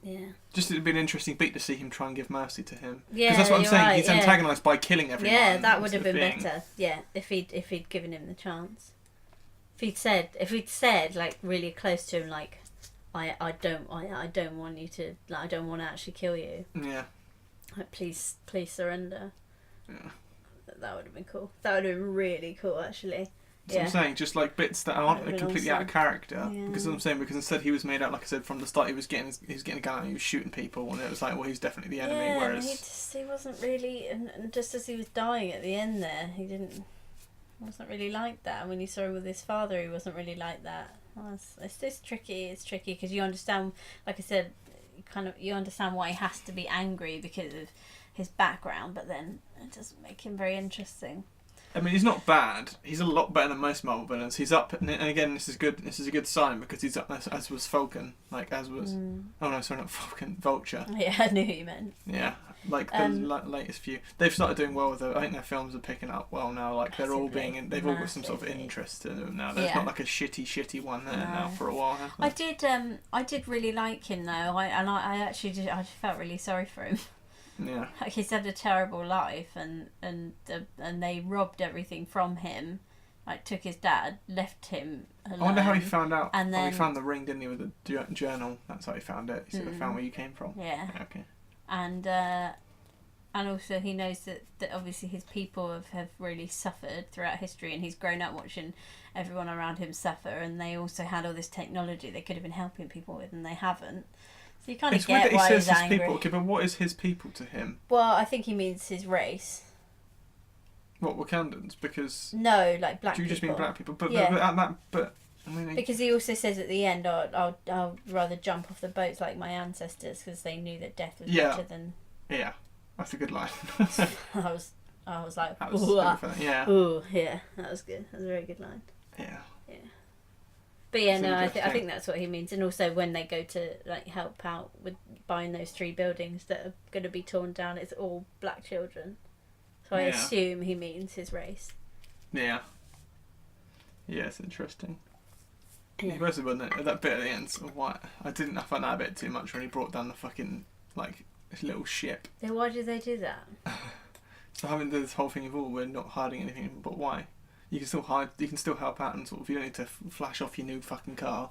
Yeah. Just it'd be an interesting beat to see him try and give mercy to him. Yeah, because that's what I'm saying. Right, he's antagonised by killing everyone. Yeah, that would have been better. Yeah, if he'd given him the chance. If he'd said like really close to him, like, I don't want you to, like, I don't want to actually kill you. Yeah. Like, please surrender. Yeah. That would have been cool. That would have been really cool, actually. That's what I'm saying, just like bits that aren't completely out of character. Yeah. Because I'm saying, because instead he was made out, like I said, from the start he was getting a gun and he was shooting people, and it was like, well, he's definitely the enemy. Whereas he wasn't really, and just as he was dying at the end there, wasn't really like that. And when you saw him with his father, he wasn't really like that. Well, it's tricky. It's tricky because you understand, like I said, you understand why he has to be angry because of his background, but then it doesn't make him very interesting. I mean, he's not bad. He's a lot better than most Marvel villains. He's up, and again, this is good. This is a good sign because he's up as was Falcon, Oh no, sorry, not Falcon, Vulture. Yeah, I knew who you meant. Yeah, like the latest few. They've started doing well with it. I think their films are picking up well now. Like they're all being, they've all got some sort of interest to them now. There's not like a shitty one there now for a while. I did really like him though. I felt really sorry for him. Yeah. Like he's had a terrible life, and they robbed everything from him. Like took his dad, left him alone. I wonder how he found out. And then he found the ring, didn't he, with the journal? That's how he found it. He sort of found where you came from. Yeah. Okay. And also he knows that obviously his people have really suffered throughout history, and he's grown up watching everyone around him suffer, and they also had all this technology they could have been helping people with, and they haven't. So you kind of get why he's angry. People. Okay, but what is his people to him? Well, I think he means his race. What, Wakandans? Because no, like black people. Do you just mean black people? But yeah. but I mean, because he also says at the end, I'll rather jump off the boats like my ancestors because they knew that death was better than. Yeah, that's a good line. I was like, yeah. Ooh, yeah, that was good. That was a very good line. Yeah. Yeah. But yeah, no, I think that's what he means. And also when they go to like help out with buying those 3 buildings that are going to be torn down, it's all black children. So I assume he means his race. Yeah. Yeah, it's interesting. Yeah. He basically wasn't that bit at the end. So I found that a bit too much when he brought down the fucking like little ship. Then why did they do that? So having this whole thing of we're not hiding anything, but why? You can still hide. You can still help out, and sort of you don't need to flash off your new fucking car.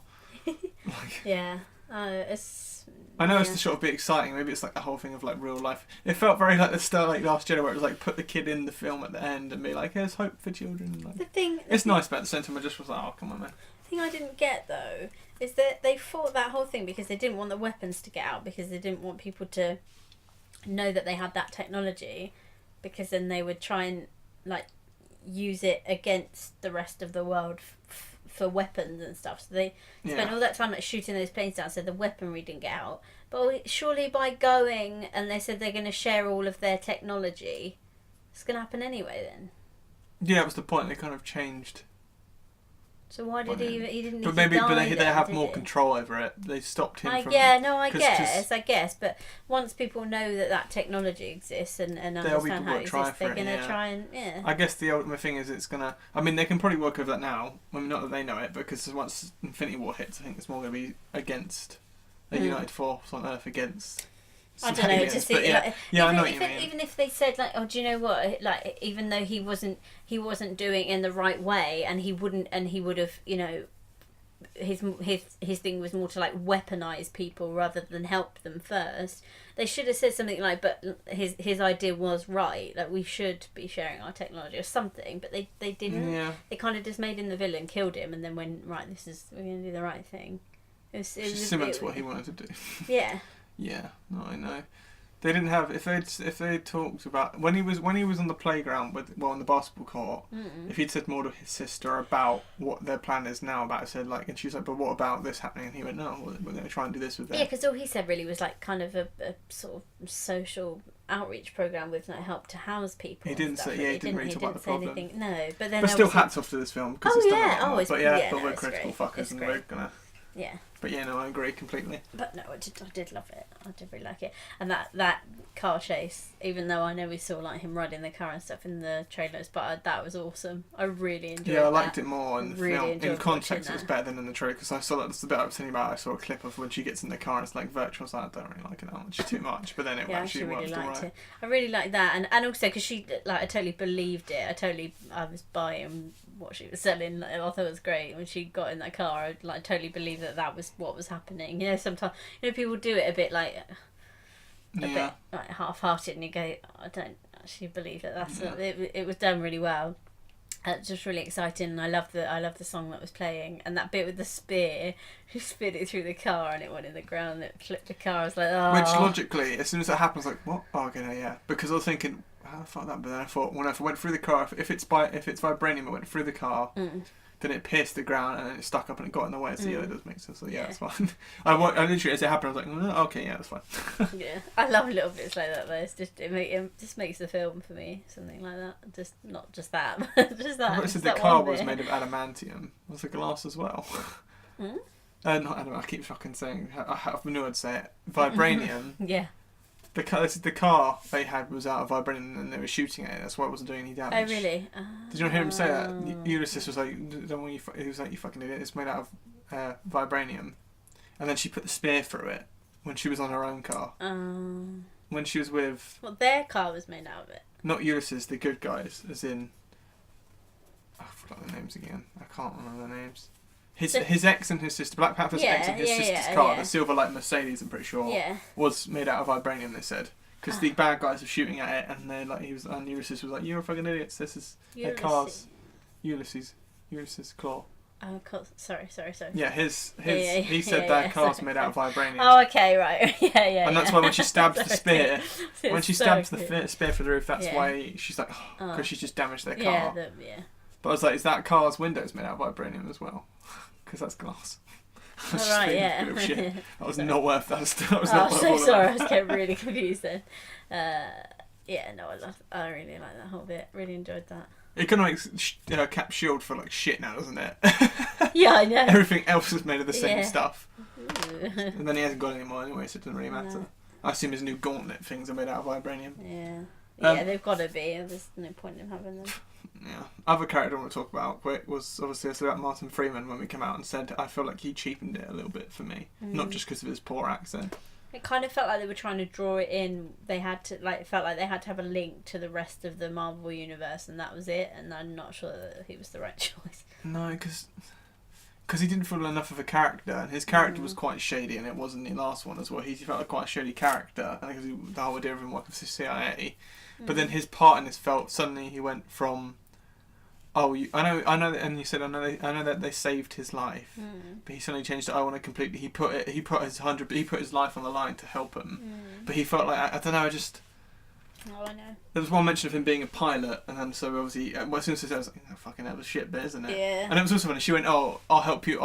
Yeah, it's. I know it's to sort of be exciting. Maybe it's like the whole thing of like real life. It felt very like the start, like Last Jedi, where it was like put the kid in the film at the end and be like, "There's hope for children." Like, it's nice, but at the same time, I just was like, "Oh, come on, man." The thing I didn't get though is that they fought that whole thing because they didn't want the weapons to get out, because they didn't want people to know that they had that technology, because then they would try and like use it against the rest of the world for weapons and stuff. So they spent all that time like shooting those planes down, so the weaponry didn't get out. But surely by going, and they said they're going to share all of their technology, it's going to happen anyway then. Yeah, that was the point. They kind of changed So why did he didn't need but maybe, to die but they have more he? control over it. They stopped him from... I guess. But once people know that technology exists and understand how it exists, they're going to try and... Yeah. I guess the ultimate thing is it's going to... I mean, they can probably work over that now. I mean, not that they know it, because once Infinity War hits, I think it's more going to be against a united force on Earth against... I don't know. Just but I know what you mean. Even if they said like, "Oh, do you know what?" Like, even though he wasn't doing it in the right way, and he would have, you know, his thing was more to like weaponize people rather than help them first. They should have said something like, "But his idea was right. Like, we should be sharing our technology or something." But they didn't. Yeah. They kind of just made him the villain, killed him, and then went, right, we're going to do the right thing. It was similar to what he wanted to do. Yeah. Yeah, no, I know. They didn't have if they talked about when he was on the playground on the basketball court. If he'd said more to his sister about what their plan is now about it, said like, and she was like, but what about this happening? And he went, no, we're going to try and do this with them. Yeah, because all he said really was like kind of a sort of social outreach program with like help to house people. He didn't say, he didn't really talk about the problem. Anything. No, but then still hats off to this film because it's done a lot. But we're critical fuckers and we're gonna. Yeah. But yeah, no, I agree completely. But no, I did love it. I did really like it. And that car chase, even though I know we saw like him riding the car and stuff in the trailers, but that was awesome. I really enjoyed it. Yeah, I liked it more in the really film. In context, it was better than in the trailer because I saw that's the bit I was telling you about. I saw a clip of when she gets in the car and it's like virtual. I was like, I don't really like it that much, too much. But then it actually really worked liked alright. it. I really liked that, and also because she like I totally believed it. I was buying what she was selling. I thought it was great when she got in that car. I like totally believed that was what was happening. You know, sometimes people do it a bit like bit like half-hearted, and you go, I don't actually believe that. It was done really well. Just really exciting, and I love the song that was playing, and that bit with the spear. She speared it through the car, and it went in the ground. And it flipped the car. I was like, oh. Which logically, as soon as that happens, like what? Oh, okay, no, yeah. Because I was thinking, how the fuck that? But then I thought, when I went through the car, if it's vibranium, it went through the car. Then it pierced the ground and then it stuck up and it got in the way. So yeah, that does make sense. So yeah, it's fine. I literally, as it happened, I was like, okay, yeah, that's fine. Yeah, I love little bits like that though. It's just it just makes the film for me, something like that. Just not just that, just that. I said the car was made of adamantium. Was the glass as well? Not adamantium. I keep fucking saying. I knew I'd say it. Vibranium. Yeah. The car they had was out of vibranium and they were shooting at it. That's why it wasn't doing any damage. Oh really? Did you not hear him say that? Ulysses was like, "Don't want you." He was like, "You fucking idiot! It's made out of vibranium." And then she put the spear through it when she was on her own car. When she was with. Well, their car was made out of it. Not Ulysses, the good guys, as in. I forgot the names again. I can't remember the names. His ex and his sister, Black Panther's ex and his sister's car, the silver like Mercedes, I'm pretty sure, was made out of vibranium. They said because the bad guys were shooting at it, and they like and Ulysses was like, "You're fucking idiots. This is their cars." Ulysses Claw. Oh, sorry. Yeah, he said that car's made out of vibranium. Oh, okay, right. yeah. And that's why when she stabs the spear, the spear through the roof, that's why she's like, because she's just damaged their car. Yeah. But I was like, is that car's windows made out of vibranium as well? Because that's glass. Yeah. That was not worth that. That was not worth so sorry, I was getting really confused then. I really like that whole bit. Really enjoyed that. It kind of makes Cap's shield feel like shit now, doesn't it? Yeah, I know. Everything else is made of the same stuff. And then he hasn't got any more anyway, so it doesn't really matter. No. I assume his new gauntlet things are made out of vibranium. Yeah, they've got to be. There's no point in having them. Yeah. Other character I want to talk about was obviously I said about Martin Freeman when we came out and said I feel like he cheapened it a little bit for me, not just because of his poor accent. It kind of felt like they were trying to draw it in. They had to it felt like they had to have a link to the rest of the Marvel universe, and that was it. And I'm not sure that he was the right choice. No, because he didn't feel enough of a character, and his character was quite shady, and it wasn't the last one as well. He felt like quite a shady character, I think the whole idea of him working for the CIA. But then his part in this felt suddenly he went from, I know, and you said I know that they saved his life, but he suddenly changed it. I want to completely. He put his life on the line to help him, but he felt like I don't know. Oh, I know. There was one mention of him being a pilot, and then so obviously, as soon as he said, I was like, oh, fucking that was shit bit, isn't it? Yeah. And it was also funny. She went, "Oh, I'll help you."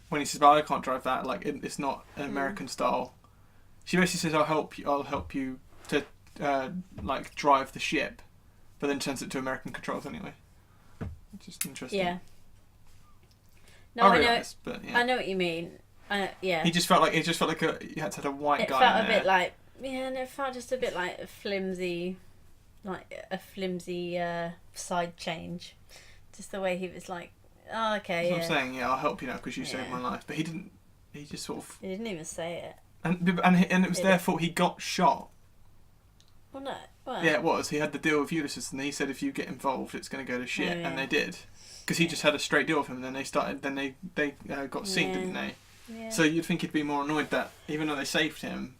When he says, "But I can't drive that," like it's not an American style. She basically says, I'll help you to like drive the ship, but then turns it to American controls anyway. Which is interesting. Yeah. No, I realised, but yeah. I know what you mean. Yeah. He just felt like you had to have a white guy. It felt in a there. bit like and it felt just a bit like a flimsy side change. Just the way he was like, oh, okay. That's what I'm saying. Yeah, I'll help you now because you saved my life. But he didn't. He just sort of. He didn't even say it. And it was their fault. He got shot. Well, no. Well, yeah, it was. He had the deal with Ulysses, and he said if you get involved, it's going to go to shit, and they did, because he just had a straight deal with him. And then they started. Then they got seen, didn't they? Yeah. So you'd think he'd be more annoyed that even though they saved him,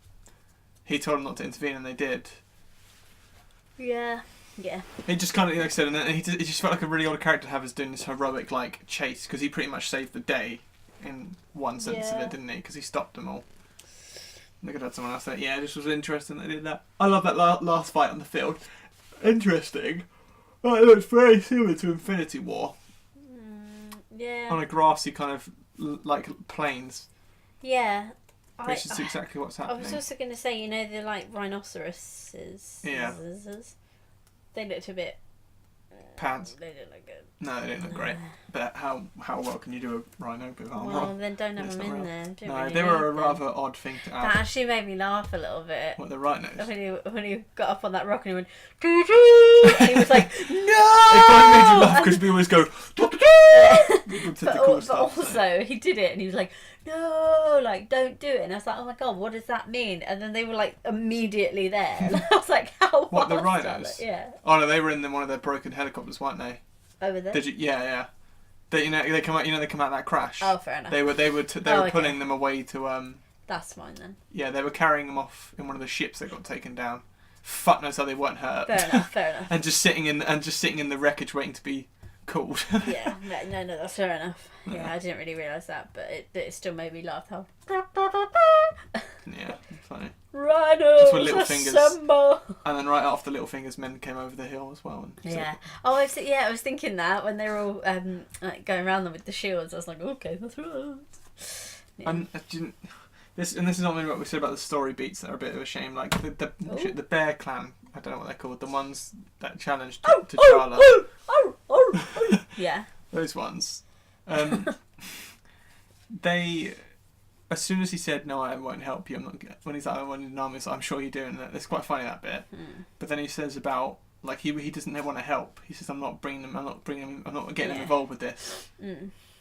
he told them not to intervene, and they did. Yeah. Yeah. He just kind of, like I said, and then he just felt like a really odd character to have as doing this heroic like chase, because he pretty much saved the day, in one sense of it, didn't he? Because he stopped them all. They could have had someone else there. Yeah, this was interesting. They did that. I love that last fight on the field. Interesting. Oh, it looks very similar to Infinity War. Yeah. On a grassy kind of like plains. Yeah. Which is exactly what's happening. I was also going to say, the like rhinoceroses. Yeah. They looked a bit. Pants. They didn't look good. No, they didn't look great. But how well can you do a rhino with armor? Well, then don't have them in there. No, they were a rather odd thing to add. That actually made me laugh a little bit. What, the rhinos? When he got up on that rock and he went, doo-doo! And he was like, no! It kind of made you laugh because we always go, but also, he did it and he was like, no, like, don't do it. And I was like, oh my god, what does that mean? And then they were like immediately there. And I was like, how? What, the rhinos? Yeah. Oh no, they were in one of their broken helicopters, weren't they? Over there. Did you? Yeah. They come out. They come out of that crash. Oh, fair enough. They were pulling them away to. That's fine then. Yeah, they were carrying them off in one of the ships that got taken down. Fuck knows how they weren't hurt. Fair enough. and just sitting in the wreckage waiting to be called. Yeah, no, that's fair enough. Yeah, I didn't really realise that, but it still made me laugh. How? Yeah, funny. Rhinos, Littlefinger's, assemble! and then right after Littlefinger's men came over the hill as well. Yeah. Oh, I was thinking that when they were all like going around them with the shields. I was like, okay, that's right. Yeah. And this is not really what we said about the story beats that are a bit of a shame. Like the Bear Clan, I don't know what they're called. The ones that challenged T'Challa. Yeah. Those ones. They, as soon as he said no, I won't help you. I'm not. When he's like, I want an army, so I'm sure you do, and it's quite funny that bit. But then he says about like he doesn't want to help. He says I'm not getting them involved with this.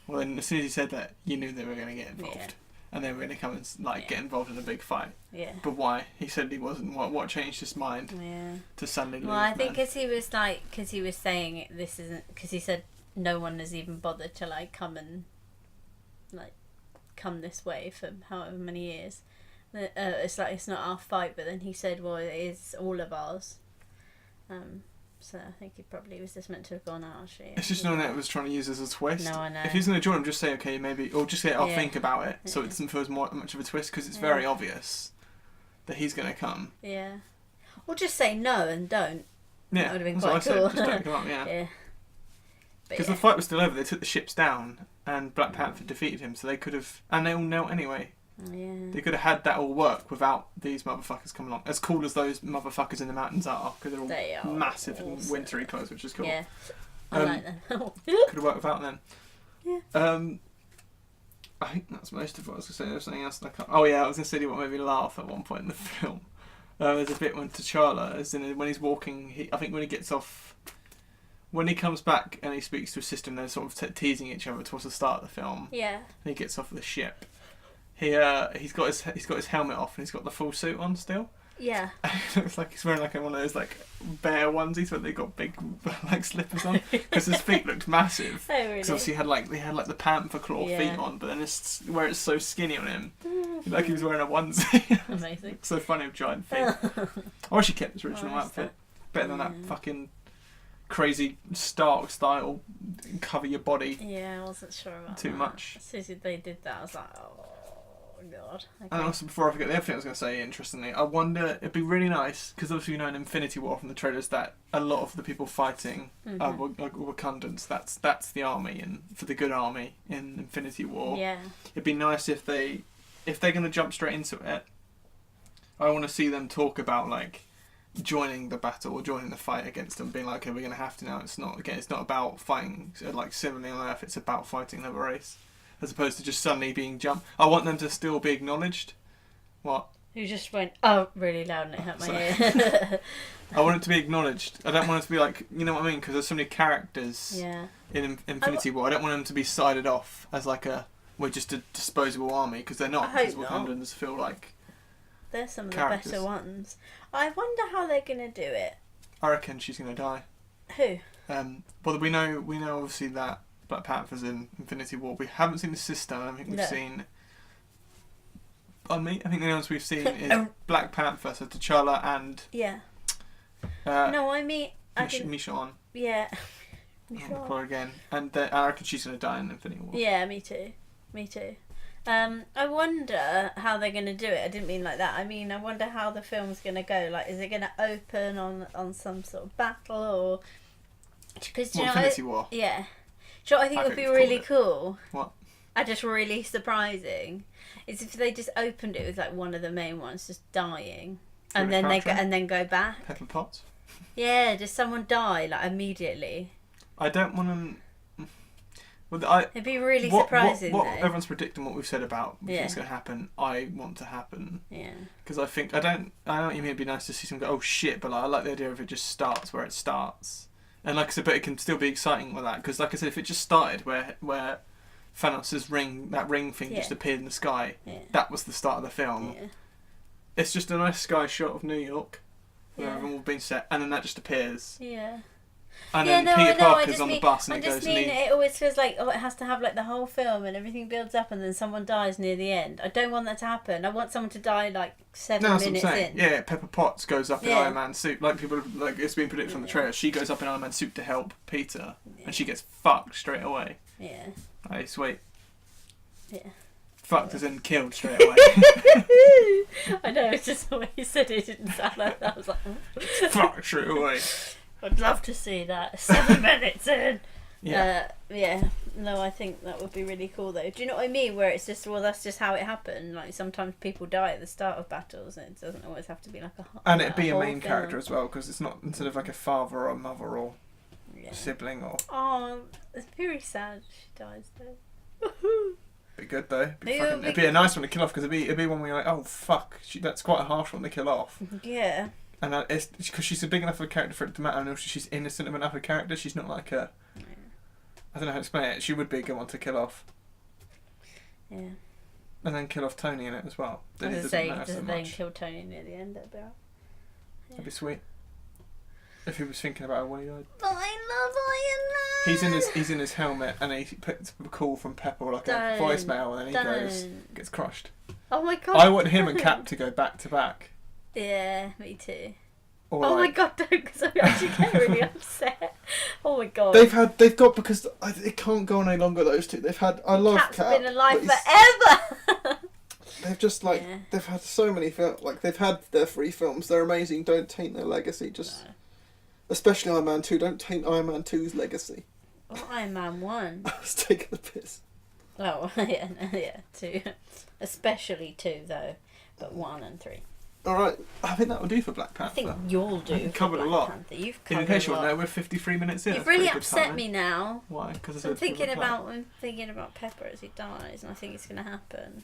Well, then as soon as he said that, you knew they were going to get involved. Yeah. And they were going to come and get involved in a big fight. Yeah. But why? He said he wasn't. What changed his mind? Yeah. To suddenly leave. Well, I think because he was saying this isn't, because he said no one has even bothered to like come this way for however many years. It's like it's not our fight, but then he said, well, it is all of ours. So I think he probably was just meant to have gone out. Actually, it's just knowing that it was trying to use as a twist. No, I know. If he's going to join him, just say okay, maybe, or just say I'll think about it, so it doesn't feel as much of a twist because it's very obvious that he's going to come. Yeah, or just say no and don't. Yeah, that would have been quite cool. Just don't come up. Yeah. Yeah. Because the fight was still over. They took the ships down, and Black Panther defeated him. So they could have, and they all knelt anyway. Yeah. They could have had that all work without these motherfuckers coming along. As cool as those motherfuckers in the mountains are, because they're all massive and wintry clothes, which is cool. Yeah, I like them. Could have worked without them. Yeah. I think that's most of what I was going to say. There was something else. I was going to say what made me laugh at one point in the film. There's a bit when T'Challa, when he's walking, I think when he gets off, when he comes back and he speaks to his sister, and they're sort of teasing each other towards the start of the film. Yeah. And he gets off the ship. He's got his helmet off and he's got the full suit on still. Yeah. It looks like he's wearing like one of those like bear onesies where they've got big like slippers on because his feet looked massive. Oh really? Because obviously he had like the panther claw feet on, but then it's where it's so skinny on him, like he was wearing a onesie. Amazing. So funny with giant feet. I wish he kept his original outfit. Better than that fucking crazy Stark style cover your body. Yeah, I wasn't sure about too that. much. As soon as they did that, I was like, oh god. Okay. And also, before I forget the other thing I was going to say, interestingly, I wonder, it'd be really nice, because obviously in Infinity War from the trailers that a lot of the people fighting are Wakandans. That's the army, and for the good army in Infinity War. Yeah. It'd be nice if they're going to jump straight into it, I want to see them talk about like joining the battle or joining the fight against them, being like, okay, we're going to have to now. It's not about fighting like similarly on Earth. It's about fighting another race. as opposed to just suddenly being jumped. I want them to still be acknowledged. What? You just went, oh, really loud and it hurt my ear. I want it to be acknowledged. I don't want it to be like, you know what I mean? Because there's so many characters in Infinity War. I don't want them to be sided off as like we're just a disposable army, because they're not. Because Wakandans feel like they're some of the better ones. I wonder how they're going to do it. I reckon she's going to die. Who? Well, we know obviously that Black Panther's in Infinity War. We haven't seen the sister. I don't think we've seen... Pardon me? I think the only ones we've seen is Black Panther, so T'Challa and... Yeah. No, I mean... Michonne. Yeah. Michonne again. And I reckon she's going to die in Infinity War. Yeah, me too. I wonder how they're going to do it. I didn't mean like that. I mean, I wonder how the film's going to go. Like, is it going to open on some sort of battle, or... Cause, Infinity War? Yeah. Do you know what I think would be really cool? What? Just really surprising is if they just opened it with like one of the main ones just dying, and then go back. Pepper Potts. Yeah, just someone die like immediately. I don't want them. Well, it'd be really surprising. What everyone's predicting, what we've said about what's going to happen, I want to happen. Yeah. Because I know what you mean. It'd be nice to see someone go, oh shit, but like, I like the idea of it just starts where it starts, and like I said, but it can still be exciting with that, because like I said, if it just started where Thanos' ring thing just appeared in the sky, that was the start of the film. Yeah. It's just a nice sky shot of New York, where everyone will be set, and then that just appears. Yeah. And then Peter Parker's on the bus and it always feels like, it has to have like the whole film and everything builds up and then someone dies near the end. I don't want that to happen. I want someone to die like 7 minutes in. Yeah, Pepper Potts goes up in Iron Man suit. Like it's been predicted from the trailer. She goes up in Iron Man suit to help Peter, and she gets fucked straight away. Yeah. Hey, sweet. Yeah. Fucked as in killed straight away. I know, it's just the way you said it didn't sound like that. I was like, fucked straight away. I'd love to see that 7 minutes in. Yeah. No, I think that would be really cool though. Do you know what I mean? Where it's just, well, that's just how it happened. Like sometimes people die at the start of battles, and it doesn't always have to be like a. And it'd be a main character as well, because it's not instead of like a father or a mother or sibling or. Oh, it's very sad she dies though. Be good though. It'd be a nice one to kill off, because it'd be one where you're like, oh fuck, that's quite a harsh one to kill off. Yeah. And it's because she's a big enough of a character for it to matter, and also she's innocent enough of a character. She's not like a. I don't know how to explain it. She would be a good one to kill off. Yeah. And then kill off Tony in it as well. Then then kill Tony near the end. That'd be sweet. If he was thinking about what he died. I love Iron Man. He's in his helmet, and he puts a call from Pepper, like a voicemail, and then he gets crushed. Oh my god! I want him and Cap to go back to back. Yeah, me too. Or oh my god, don't, because I actually get really upset. Oh my god. They've got, because it can't go on any longer, those two. I love Cap. Cap's been alive forever! They've just they've had so many films, they've had their 3 films, they're amazing, don't taint their legacy, especially Iron Man 2, don't taint Iron Man 2's legacy. Or Iron Man 1. I was taking the piss. Oh, yeah, 2. Especially 2 though, but 1 and 3. Alright, I think that will do for Black Panther. I think you'll do. You've covered a lot. Panther. You've covered in case a you lot. want to know, we're 53 minutes in. You've really upset me now. Why? Because I'm thinking about Pepper as he dies, and I think it's going to happen.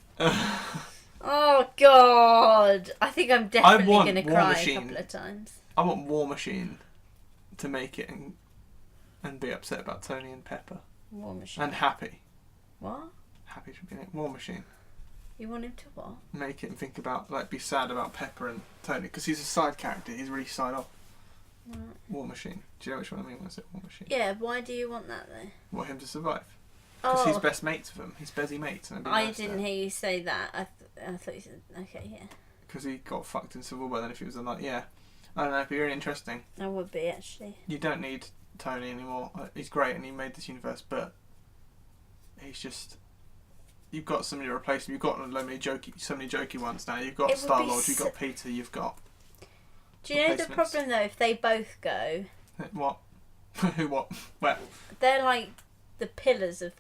Oh god! I think I'm definitely going to cry a couple of times. I want War Machine to make it and be upset about Tony and Pepper. War Machine. And Happy. What? Happy should be in it. War Machine. You want him to what? Make it and think about, be sad about Pepper and Tony, because he's a side character. He's really side off. Right. War Machine. Do you know which one I mean when I say War Machine? Yeah, why do you want that though? Want him to survive. Because he's best mates with him. He's busy mates. And I didn't hear you say that. I thought you said, okay, yeah. Because he got fucked in Civil War, then if he was like, yeah. I don't know, it'd be really interesting. That would be, actually. You don't need Tony anymore. He's great and he made this universe, but he's just... You've got somebody to replace him. You've got so many jokey ones now. You've got Star-Lord, you've got Peter, you've got... Do you know the problem, though, if they both go? What? Who, what? Where? They're like the pillars of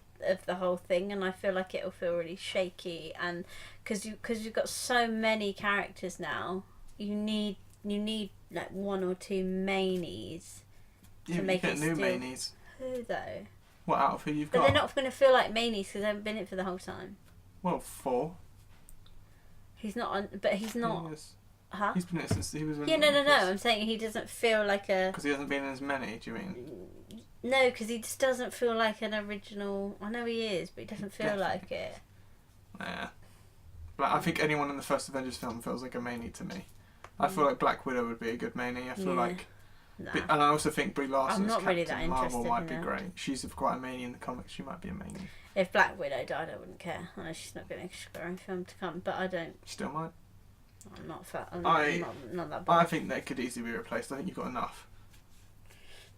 the whole thing, and I feel like it'll feel really shaky, and because you've got so many characters now, you need like 1 or 2 mainies to make it new mainies. Who though? What, out of who you've got? But they're not going to feel like manies because they haven't been it for the whole time. Well, 4. He's not, but he's not. Yes. Huh? He's been in it since he was in. Yeah, no. I'm saying he doesn't feel like a. Because he hasn't been in as many. Do you mean? No, because he just doesn't feel like an original. I know he is, but he doesn't feel like it. Yeah. But I think anyone in the first Avengers film feels like a manie to me. I feel like Black Widow would be a good manie. I feel like. Nah. And I also think Brie Larson as really Captain that Marvel interested might in be her. great. She's quite a manie in the comics. She might be a manie. If Black Widow died, I wouldn't care. I know she's not going to get her own film to come, but I don't. Still might. I'm not fat. I'm not that bad. I think they could easily be replaced. I think you've got enough.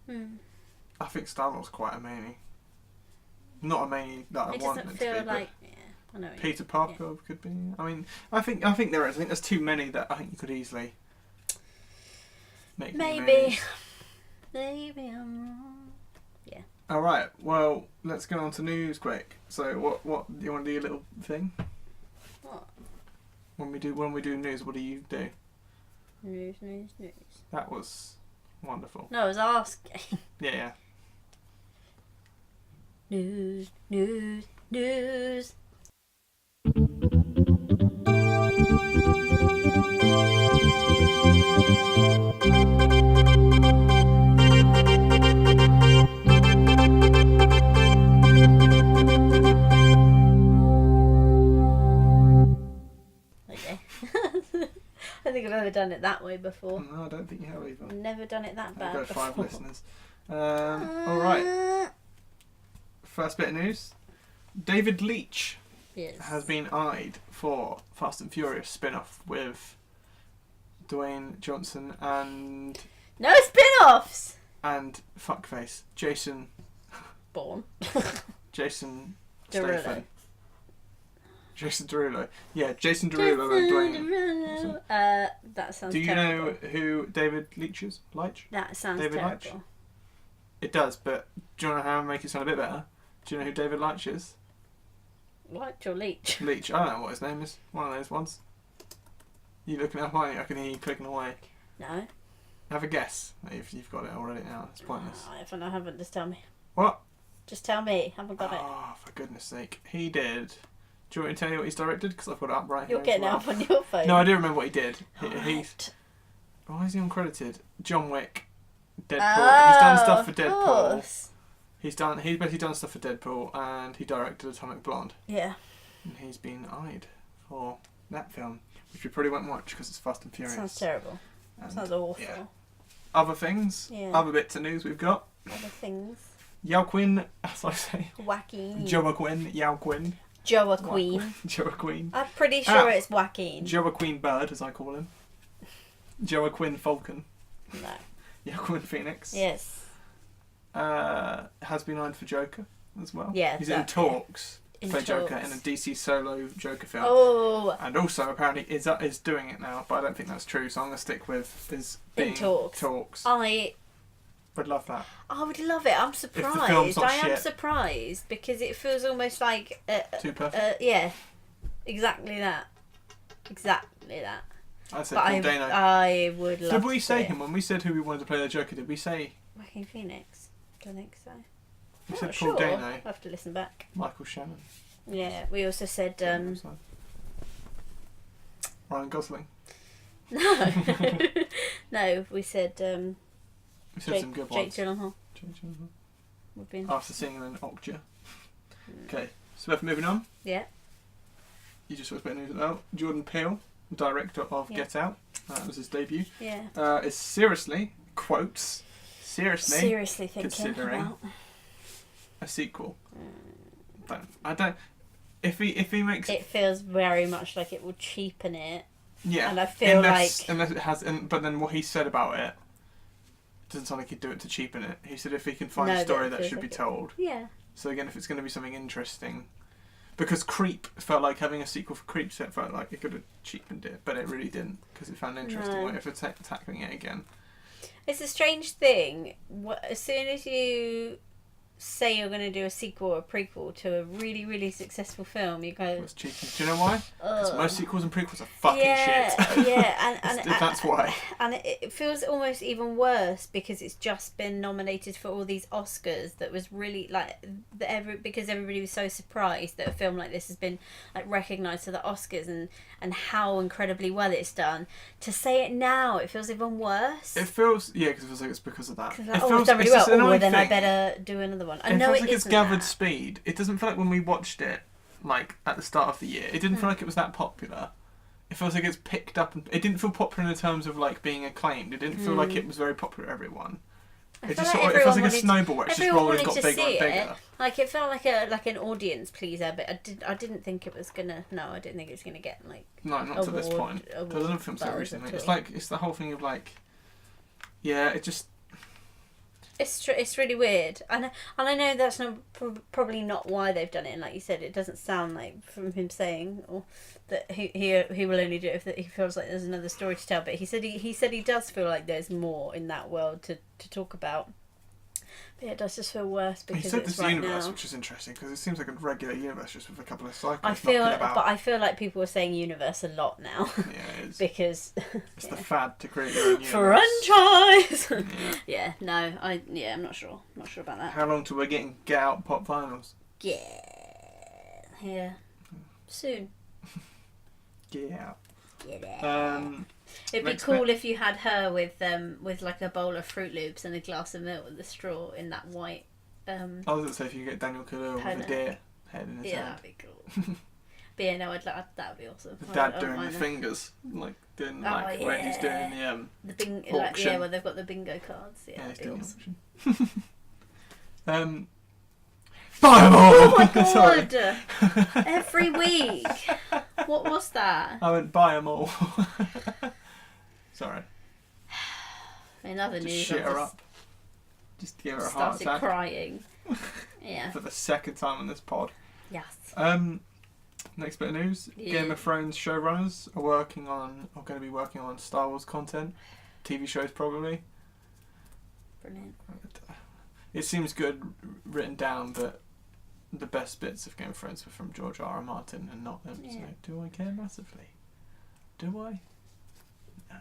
I think Star-Lord's quite a manie. Not a manie that I want it to be. It doesn't feel like... Yeah, I know. Peter Parker could be. I mean, I think there is. I think there's too many that I think you could easily make. Maybe I'm wrong. Yeah. All right. Well, let's go on to news quick. So, what do you want to do? Your little thing. What? When we do news, what do you do? News. That was wonderful. No, I was asking. Yeah. News. Okay. I don't think I've ever done it that way before. No, I don't think you have either. I've never done it that bad. I've got before. 5 listeners. All right. First bit of news. David Leitch has been eyed for Fast and Furious spin-off with Dwayne Johnson and... No spin-offs! And fuckface Jason... Bourne. Jason Derulo. Statham. Jason Derulo. Yeah, Jason Derulo and Dwayne. That sounds Do you terrible. know who David Leitch is? Leitch? That sounds David terrible. Leitch? It does, but do you know how to make it sound a bit better? Do you know who David Leitch is? Leitch or Leach? Leitch. I don't know what his name is. One of those ones. You looking it up, aren't you? I can hear you clicking away. No. Have a guess. If you've got it already now, it's pointless. I haven't. Just tell me. What? Just tell me. Haven't got it. Oh, for goodness sake. He did. Do you want me to tell you what he's directed? Because I've got it up right here. You're getting it up on your phone. No, I do remember what he did. Right. Why is he uncredited? John Wick. Deadpool. He's done stuff for Deadpool. Course. He's basically done stuff for Deadpool, and he directed Atomic Blonde. Yeah. And he's been eyed for that film, which we probably won't watch because it's Fast and Furious. Sounds terrible. And, Sounds awful. Yeah. Other things, other bits of news we've got. Other things. Joaquin, as I say. Joaquin. Joaquin. Joaquin. I'm pretty sure it's Joaquin. Joaquin Bird, as I call him. Joaquin Falcon. No. Joaquin Phoenix. Yes. Has been eyed for Joker as well. Yeah. He's in talks for Joker in a DC solo Joker film. Oh. And also apparently is doing it now, but I don't think that's true. So I'm gonna stick with his being in talks. I would love that. I would love it. I'm surprised. If the film's not I am shit. surprised because it feels almost like Too perfect. yeah, exactly that. I said But Paul Dano. I would love. Did we to say see him when we said who we wanted to play the Joker? Did we say? Joaquin Phoenix. Don't think so. We I'm said not Paul sure. Dano. I'll have to listen back. Michael Shannon. Yeah, we also said Ryan Gosling. no, no. We said We said some good ones. Jake Gyllenhaal. Would be interesting. After seeing an Okja. Okay, so moving on. Yeah. You just watched a bit of news about Jordan Peele, director of Get Out. That was his debut. Yeah. Is seriously seriously thinking considering about a sequel. I don't. If he makes it, feels very much like it will cheapen it. Yeah. And I feel unless it has. But then what he said about it doesn't sound like he'd do it to cheapen it. He said if he can find a story that should be told. Yeah. So again, if it's going to be something interesting, because Creep felt like having a sequel for Creep, so it felt like it could have cheapened it, but it really didn't because it found an interesting way of tackling it again. It's a strange thing. As soon as you say you're going to do a sequel or a prequel to a really, really successful film, you go... That's cheeky. Do you know why? Because most sequels and prequels are fucking shit. Yeah, and that's why. And it feels almost even worse because it's just been nominated for all these Oscars that was really, like, because everybody was so surprised that a film like this has been, like, recognised for the Oscars and how incredibly well it's done. To say it now, it feels even worse. It feels... Yeah, because it feels like it's because of that. Like, it's done really well. Oh, then I better do another one. I know feels like it's gathered that. speed. It doesn't feel like when we watched it, like, at the start of the year, it didn't feel like it was that popular. It feels like it's picked up... It didn't feel popular in terms of, like, being acclaimed. It didn't feel like it was very popular to everyone. It just it feels like a snowball where it's just rolled and got bigger and bigger. Like, it felt like an audience pleaser, but I didn't think it was gonna... No, I didn't think it was gonna get, like... No, not to this point. There's other films so recently. It's like... It's the whole thing of, like... Yeah, it just... It's really weird, and I know that's not probably not why they've done it. And like you said, it doesn't sound like from him saying or that he will only do it if he feels like there's another story to tell. But he said he does feel like there's more in that world to talk about. But yeah, it does just feel worse because he said it's this right universe, now. Which is interesting because it seems like a regular universe just with a couple of cycles. I feel like people are saying universe a lot now. Yeah, it is. because it's the fad to create your own universe. Franchise. Yeah. I'm not sure. Not sure about that. How long till we're getting Get Out pop finals? Yeah. Soon. Get Out. Get out. It'd be cool if you had her with like a bowl of Fruit Loops and a glass of milk with a straw in that white. I was going to say if you get Daniel Kaluuya with a deer head in his hand. Yeah, that'd be cool. But yeah, no, that'd be awesome. The dad doing the fingers, like doing when he's doing the bingo, auction. where they've got the bingo cards. Yeah, he's doing awesome. Fireball! Oh my god! Every week. What was that? I went buy them all. Sorry. In other just news, shit her up. Just give her a heart attack. Started crying. Yeah. For the second time on this pod. Yes. Next bit of news. Yeah. Game of Thrones showrunners are going to be working on Star Wars content. TV shows probably. Brilliant. It seems good written down, but the best bits of Game of Thrones were from George R. R. Martin and not them. Yeah. So do I care massively? Do I? No.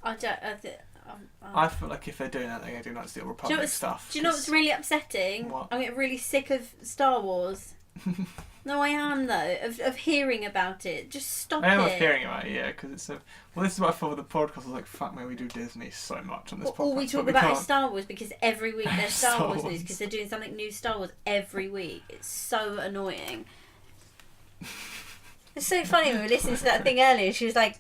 I feel like if they're doing that, they're going to do like Steel Republic stuff. Do you know what's really upsetting? What? I'm getting really sick of Star Wars. No, I am though, of hearing about it. Just stop it. I am hearing about it, yeah, because it's this is what I thought with the podcast. I was like, fuck man, we do Disney so much on this podcast. All we talk about is Star Wars because every week there's Star Wars news because they're doing something new Star Wars every week. It's so annoying. It's so funny when we were listening to that thing earlier. She was like,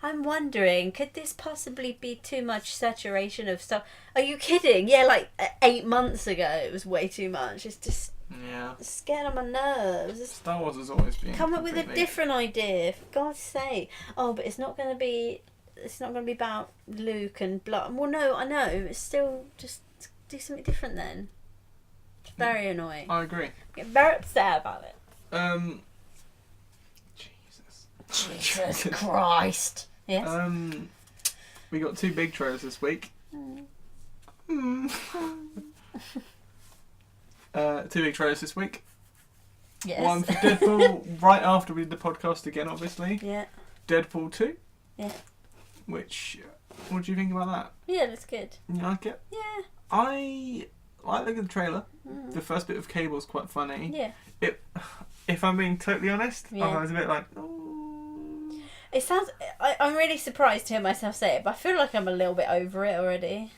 I'm wondering, could this possibly be too much saturation of stuff? Are you kidding? Yeah, like 8 months ago it was way too much. It's just... Yeah. It's getting on my nerves. Star Wars has always been. Come up with a different idea, for God's sake. Oh, but it's not going to be about Luke and blood. Well, no, I know. It's still just do something different then. It's very annoying. I agree. I get very upset about it. Jesus Christ. Yes. We got 2 big trailers this week. 2 big trailers this week. Yes. One for Deadpool right after we did the podcast again, obviously. Yeah. Deadpool 2. Yeah. Which, what do you think about that? Yeah, that's good. You like it? Yeah. I like looking at the trailer. The first bit of Cable's quite funny. Yeah. If I'm being totally honest, yeah. I was a bit like, It sounds... I'm really surprised to hear myself say it, but I feel like I'm a little bit over it already.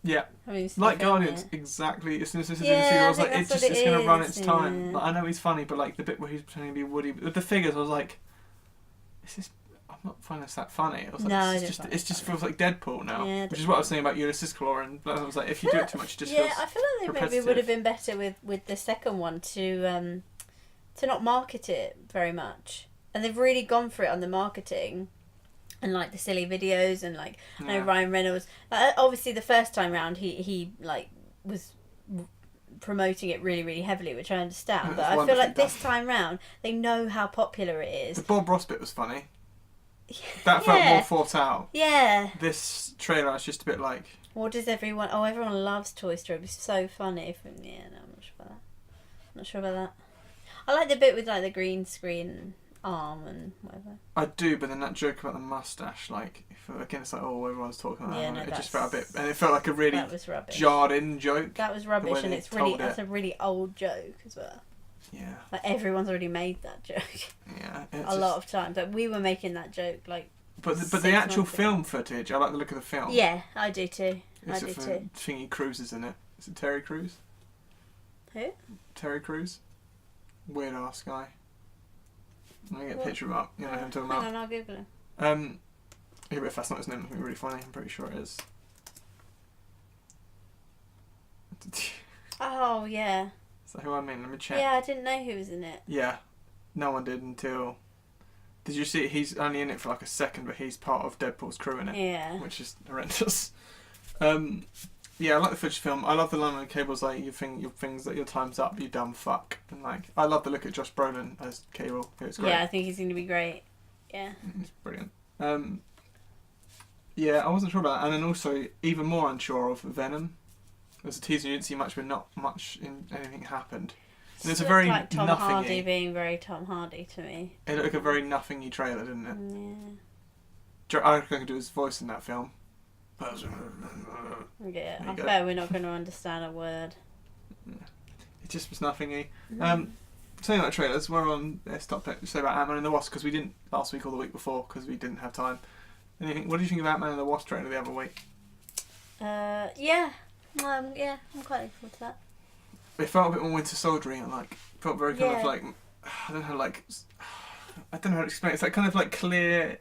Yeah. I mean, like Guardians, exactly. As soon as this is in the sequel, I was like, it's going to run its time. Yeah. Like, I know he's funny, but like the bit where he's pretending to be Woody, with the figures, I was like, I'm not finding this that funny. I was like, no, it just feels like Deadpool now. Yeah, which is what I was saying about Ulysses Claw, and I was like, if you do it too much, it just feels I feel like they repetitive. maybe would have been better with the second one to not market it very much. And they've really gone for it on the marketing. And like the silly videos and like I know Ryan Reynolds, obviously the first time round he like was promoting it really, really heavily, which I understand, but I feel like this time round they know how popular it is. The Bob Ross bit was funny. That felt more thought out. Yeah. This trailer is just a bit like... What does everyone... Oh, everyone loves Toy Story. It's so funny. Yeah, no, I'm not sure about that. Not sure about that. I like the bit with like the green screen arm and whatever. I do, but then that joke about the mustache, like, again, it's like, oh, everyone's talking about that. It just felt a bit... And it felt like a really jarred-in joke. That was rubbish, and that's a really old joke as well. Yeah. Like, everyone's already made that joke. Yeah. A lot of times. Like, we were making that joke, like... But the actual film footage, I like the look of the film. Yeah, I do too. I do too. Thingy Crews is in it. Is it Terry Crews? Who? Terry Crews. Weird ass guy. Let me get a picture of him up. You know who I'm talking about. Hang on, I'll Google him. Yeah, but if that's not his name, it'll be really funny. I'm pretty sure it is. Oh, yeah. Is that who I mean? Let me check. Yeah, I didn't know who was in it. Yeah. No one did until... Did you see? He's only in it for like a second, but he's part of Deadpool's crew in it. Yeah. Which is horrendous. Yeah, I like the footage film. I love the line when Cable's like, your things that your time's up, you dumb fuck. And like, I love the look at Josh Brolin as Cable. It's great. Yeah, I think he's going to be great. Yeah. He's brilliant. Yeah, I wasn't sure about that. And then also, even more unsure of Venom. There's a teaser, you didn't see much, but not much in anything happened. And it's a very like Tom nothingy. Hardy being very Tom Hardy to me. It looked like a very nothingy trailer, didn't it? Yeah. I reckon I could do his voice in that film. Yeah, I bet we're not going to understand a word. It just was nothingy. Saying about trailers, we're on Stop to say about Ant-Man and the Wasp, because we didn't last week or the week before, because we didn't have time. What do you think of Ant-Man and the Wasp trailer the other week? Yeah. I'm quite looking forward to that. It felt a bit more Winter Soldier-y, and like, felt very kind of like, I don't know how to explain it. It's like kind of like clear...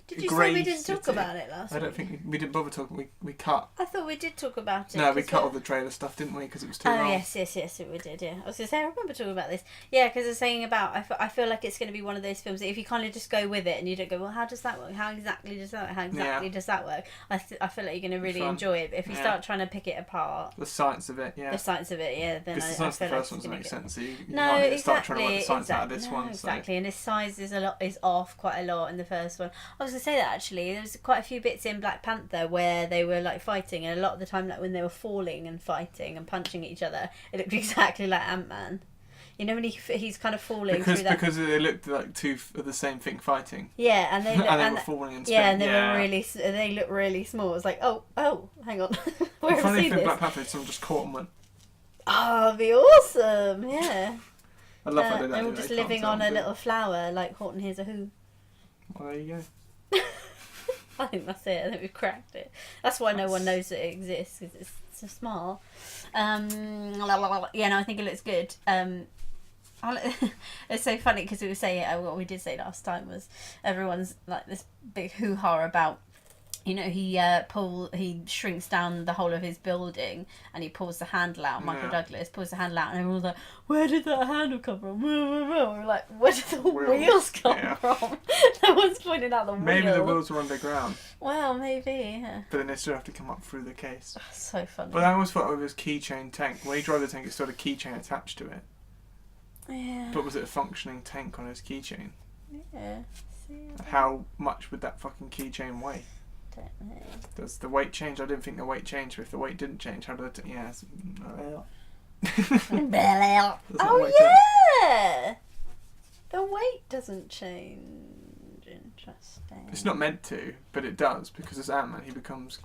Did you say we didn't talk about it last week? I don't think we didn't bother talking. We cut. I thought we did talk about it. No, we cut all the trailer stuff, didn't we? Because it was too long. Oh, yes, we did, yeah. I was going to say, I remember talking about this. Yeah, because I was saying about, I feel like it's going to be one of those films that if you kind of just go with it and you don't go, well, how does that work? How exactly does that work? I feel like you're going to really enjoy it. But if you start trying to pick it apart... The science of it, yeah. The science of it, yeah. Then because the science of the first one doesn't make sense. So you might need to start trying to work the science out of this one. Exactly, and his size is off quite a lot in the first one. I was going to say that, actually. There was quite a few bits in Black Panther where they were like fighting, and a lot of the time, like when they were falling and fighting and punching each other, it looked exactly like Ant-Man. You know when he's kind of falling through that... Because they looked like two of the same thing fighting. Yeah, and they were falling and spinning. Yeah, and they look really small. It was like, oh, hang on. Where have I seen this? Black Panther, someone just caught and went, oh, it'd be awesome, yeah. I love how they they're all just living on a little flower, like Horton Hears a Who. Well, there you go. I think that's it. I think we've cracked it. That's why no one knows that it exists, because it's so small. Yeah, no, I think it looks good. It's so funny because we were saying what we did say last time was everyone's like this big hoo-ha about, you know, he shrinks down the whole of his building and he pulls the handle out. Michael Douglas pulls the handle out, and everyone's like, where did that handle come from? We're like, where did the wheels come from? No one's pointing out the wheels. Maybe the wheels were underground. Well, maybe, yeah. But then they still have to come up through the case. So funny. But I always thought with his keychain tank, when he drove the tank, it still had a keychain attached to it. Yeah. But was it a functioning tank on his keychain? Yeah. How much would that fucking keychain weigh? Does the weight change? I didn't think the weight changed, but if the weight didn't change, how did it... Yeah. Oh, yeah! The weight doesn't change. Interesting. It's not meant to, but it does, because as Ant-Man, he becomes...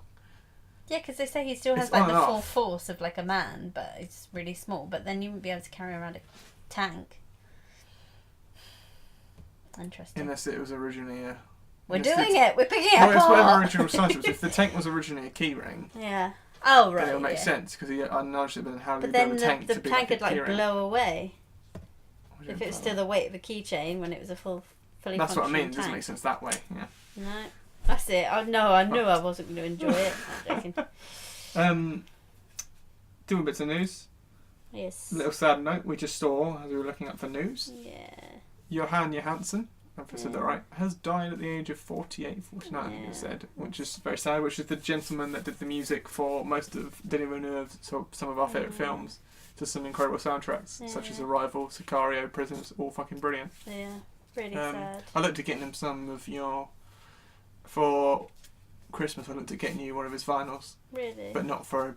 Yeah, because they say he still has like the full force of like a man, but it's really small. But then you wouldn't be able to carry around a tank. Interesting. Unless it was originally a... We're doing it. We're picking it apart. It's whatever original size was. If the tank was originally a key ring, yeah. Oh right. Then it would make sense because he acknowledged it. But then how do you build a tank to be tank like a could key like ring? blow away. If it was still the weight of a keychain when it was a fully That's what I mean. tank. It doesn't make sense that way. Yeah. No, that's it. I knew I wasn't going to enjoy it. I'm joking. Doing bits of news. Yes. A little sad note we just saw as we were looking up for news. Yeah. Johan Johansson, if I said that right, has died at the age of 48, 49, I think it said, which is very sad, which is the gentleman that did the music for most of Denis Villeneuve's, so some of our favourite films, to some incredible soundtracks, such as Arrival, Sicario, Prisoners, all fucking brilliant. Yeah, really sad. I looked at getting him some of your for Christmas I looked at getting you one of his vinyls. Really? But not for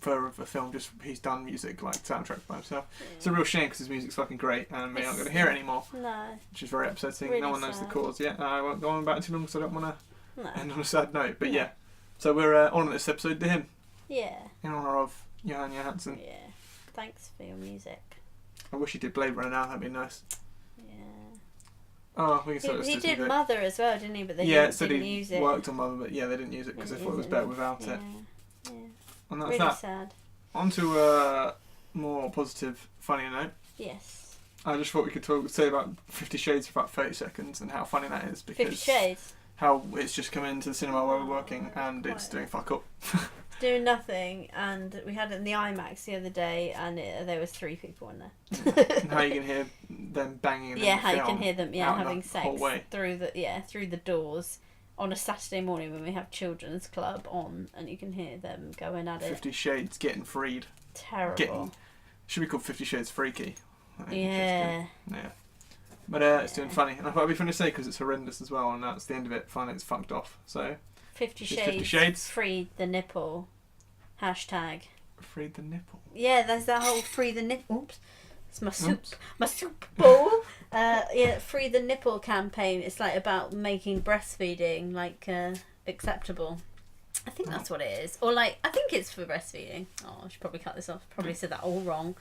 a film, just he's done music like soundtrack by himself. It's a real shame because his music's fucking great and we're not going to hear it anymore. No. Which is very upsetting. Really no one knows the sad. cause yet. I won't go on about it too long because I don't want to end on a sad note. But No. yeah, so we're on this episode to him Yeah. in honour of Johan Johansson. Yeah. Thanks for your music. I wish he did Blade Runner now, that'd be nice. Yeah. Oh, we can sort of He did Mother as well, didn't he? But they yeah, didn't use it. worked on Mother, but yeah, they didn't use it because they thought it was better without it. Yeah. And that's Really that. sad. On to a more positive, funny note. Yes. I just thought we could say about 50 Shades for about 30 seconds and how funny that is because 50 Shades. how it's just come into the cinema where we're working and it's doing fuck up. Doing nothing, and we had it in the IMAX the other day, and there was 3 people in there. And how you can hear them banging in the how you film can hear them having the whole sex way. through the doors on a Saturday morning when we have children's club on, and you can hear them going at it. 50 Shades getting freed. Terrible. Should be called 50 Shades Freaky. Yeah. Yeah. But it's doing funny, and I thought it'd be funny to say because it's horrendous as well, and that's the end of it. Finally, it's fucked off. So 50 Just 50 Shades. Shades. Freed the nipple. Hashtag. freed the nipple. Yeah, there's that whole free the nipple. Oops. It's my soup. My soup bowl. Free the nipple campaign. It's like about making breastfeeding like acceptable. I think that's what it is. Or like, I think it's for breastfeeding. Oh, I should probably cut this off. Probably said that all wrong.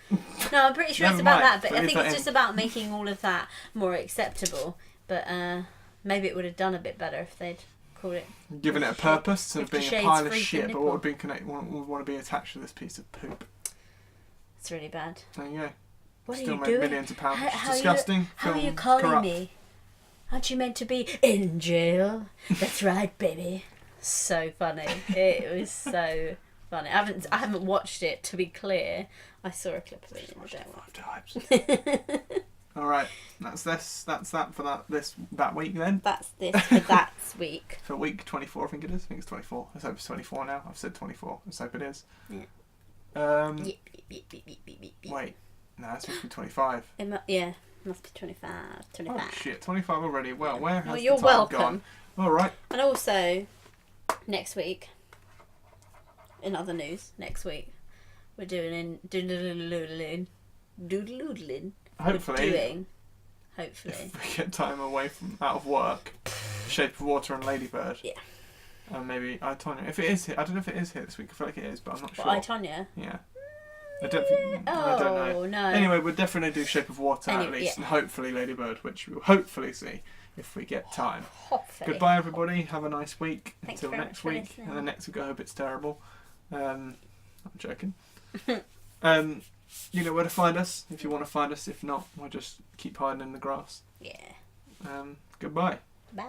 No, I'm pretty sure it's about that. But I think it's just about making all of that more acceptable. But maybe it would have done a bit better if they'd called it. Giving it a purpose instead of 50 being a pile of Shades shit, Freaky but what would Nipple. want to be attached to this piece of poop. It's really bad. There you go. What Still are you make doing? millions of pounds. How Disgusting. How are you film, calling corrupt. me? Aren't you meant to be in jail? That's right, baby. So funny. It was so funny. I haven't watched it, to be clear. I saw a clip of it in the Watched day. it 5 times. All right, that's that for that week then. That's this for that week. For week 24, I think it is. I think it's 24. Let's hope it's 24 now. I've said 24. Let's hope it is. Yeah. Wait, Wait. no, it's supposed to be 25. Must be 25. 25. Oh shit, 25 already. Well, where has you're the time welcome. gone? All right. And also, next week, in other news, next week, we're doing doodling. Hopefully, Hopefully. if we get time away from out of work, Shape of Water and Ladybird. Yeah. And maybe I, Tonya. If it is here, I don't know if it is here this week. I feel like it is, but I'm not sure. What, I, Tonya? Yeah. I don't know. No. Anyway, we'll definitely do Shape of Water at Anyway, least, yeah. and hopefully Ladybird, which we'll hopefully see if we get time. Hopefully. Goodbye, everybody. Have a nice week. Thanks Until very next much for week. listening. And the next week, I hope it's terrible. I'm joking. You know where to find us if you want to find us. If not, we'll just keep hiding in the grass. Yeah. Goodbye. Bye.